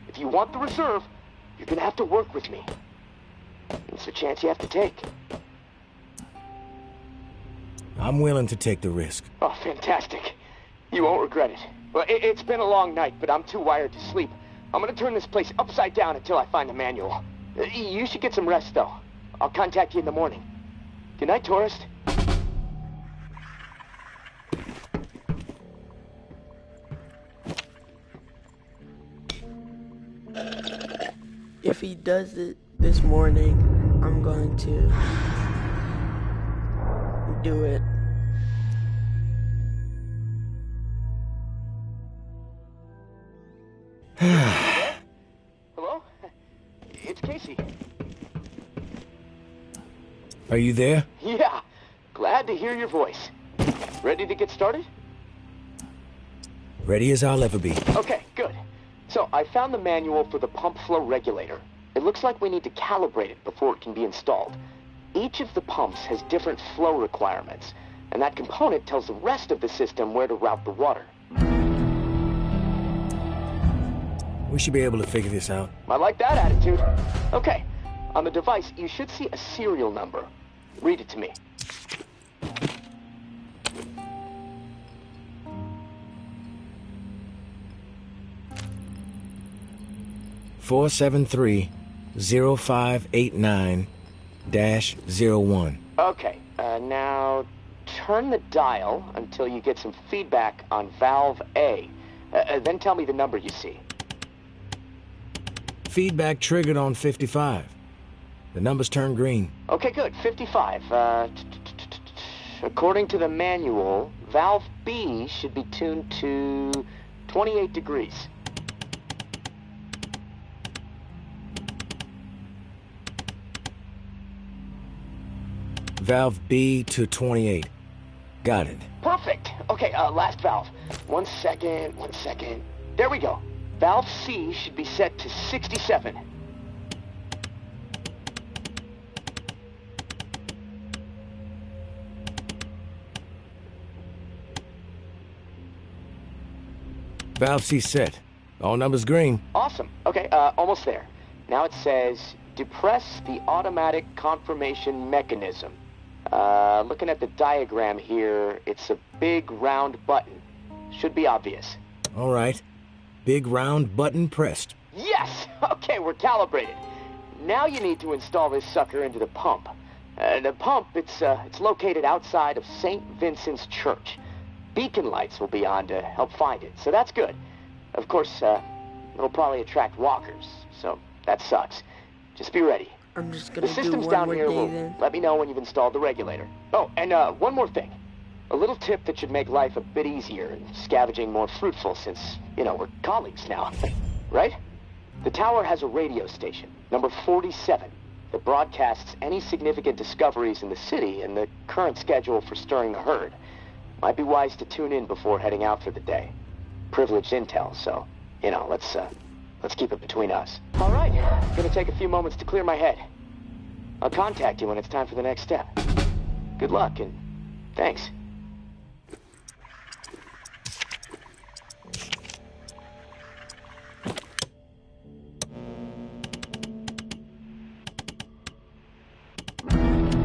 If you want the reserve, you're gonna have to work with me. It's a chance you have to take. I'm willing to take the risk. Oh, fantastic. You won't regret it. Well, it's been a long night, but I'm too wired to sleep. I'm gonna turn this place upside down until I find the manual. You should get some rest, though. I'll contact you in the morning. Good night, tourist. If he does it this morning, I'm going to do it. Hello? It's Casey. Are you there? Yeah. Glad to hear your voice. Ready to get started? Ready as I'll ever be. Okay, good. So, I found the manual for the pump flow regulator. It looks like we need to calibrate it before it can be installed. Each of the pumps has different flow requirements, and that component tells the rest of the system where to route the water. We should be able to figure this out. I like that attitude. Okay, on the device, you should see a serial number. Read it to me. Four 0730-589-01. Okay, now turn the dial until you get some feedback on valve A. Then tell me the number you see. Feedback triggered on 55. The numbers turn green. Okay, good. 55. According to the manual, valve B should be tuned to 28 degrees. Valve B to 28. Got it. Perfect. Okay, last valve. 1 second, 1 second. There we go. Valve C should be set to 67. Valve C set. All numbers green. Awesome. Okay, almost there. Now it says, depress the automatic confirmation mechanism. Looking at the diagram here, it's a big round button. Should be obvious. All right. Big round button pressed. Yes! Okay, we're calibrated. Now you need to install this sucker into the pump. The pump, it's located outside of St. Vincent's Church. Beacon lights will be on to help find it, so that's good. Of course, it'll probably attract walkers, so that sucks. Just be ready. I'm just gonna the do systems one down more here day will then. let me know when you've installed the regulator. Oh, and one more thing. A little tip that should make life a bit easier and scavenging more fruitful since, we're colleagues now. Right? The tower has a radio station, number 47, that broadcasts any significant discoveries in the city and the current schedule for stirring the herd. Might be wise to tune in before heading out for the day. Privileged intel, so, let's keep it between us. All right, gonna take a few moments to clear my head. I'll contact you when it's time for the next step. Good luck, and thanks.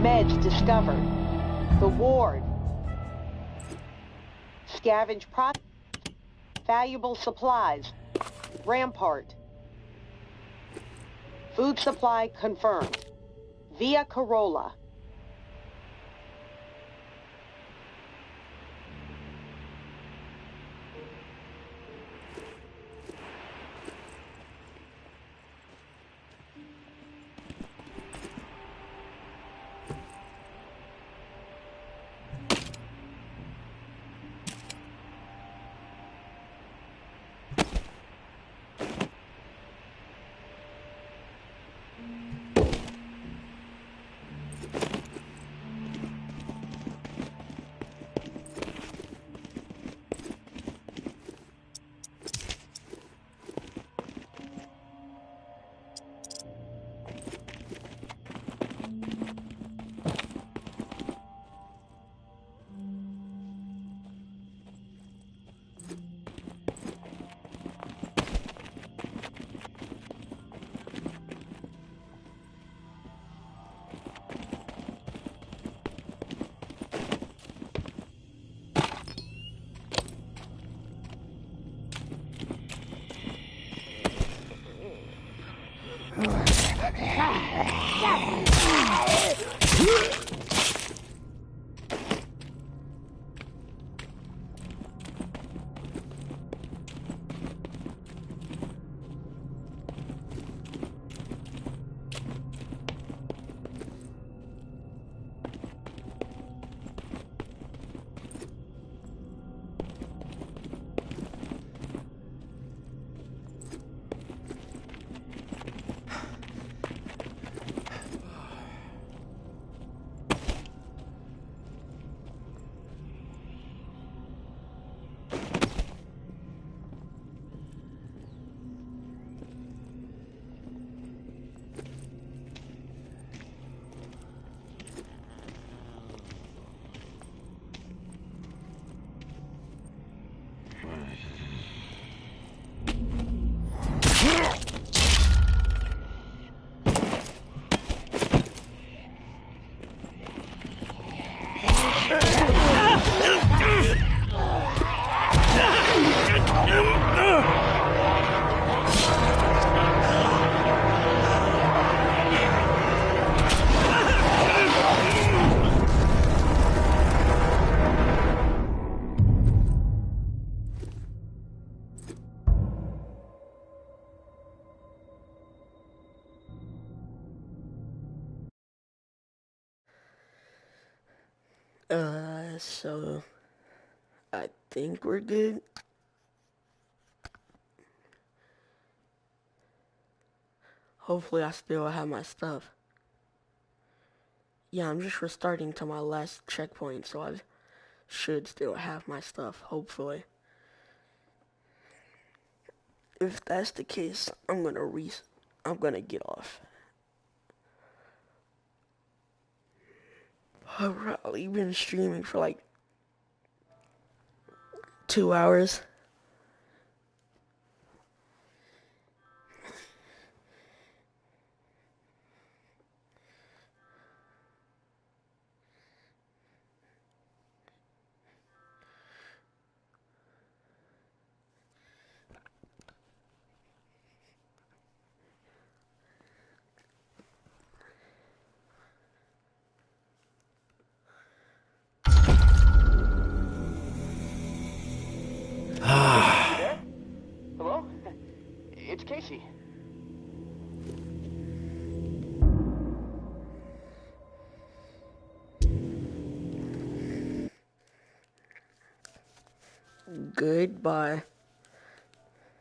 Meds discovered. The ward. Scavenge valuable supplies. Rampart. Food supply confirmed. Via Corolla. So I think we're good. Hopefully I still have my stuff. Yeah, I'm just restarting to my last checkpoint, so I should still have my stuff, hopefully. If that's the case, I'm gonna get off. I've probably been streaming for like 2 hours. Hello? It's Casey. Goodbye.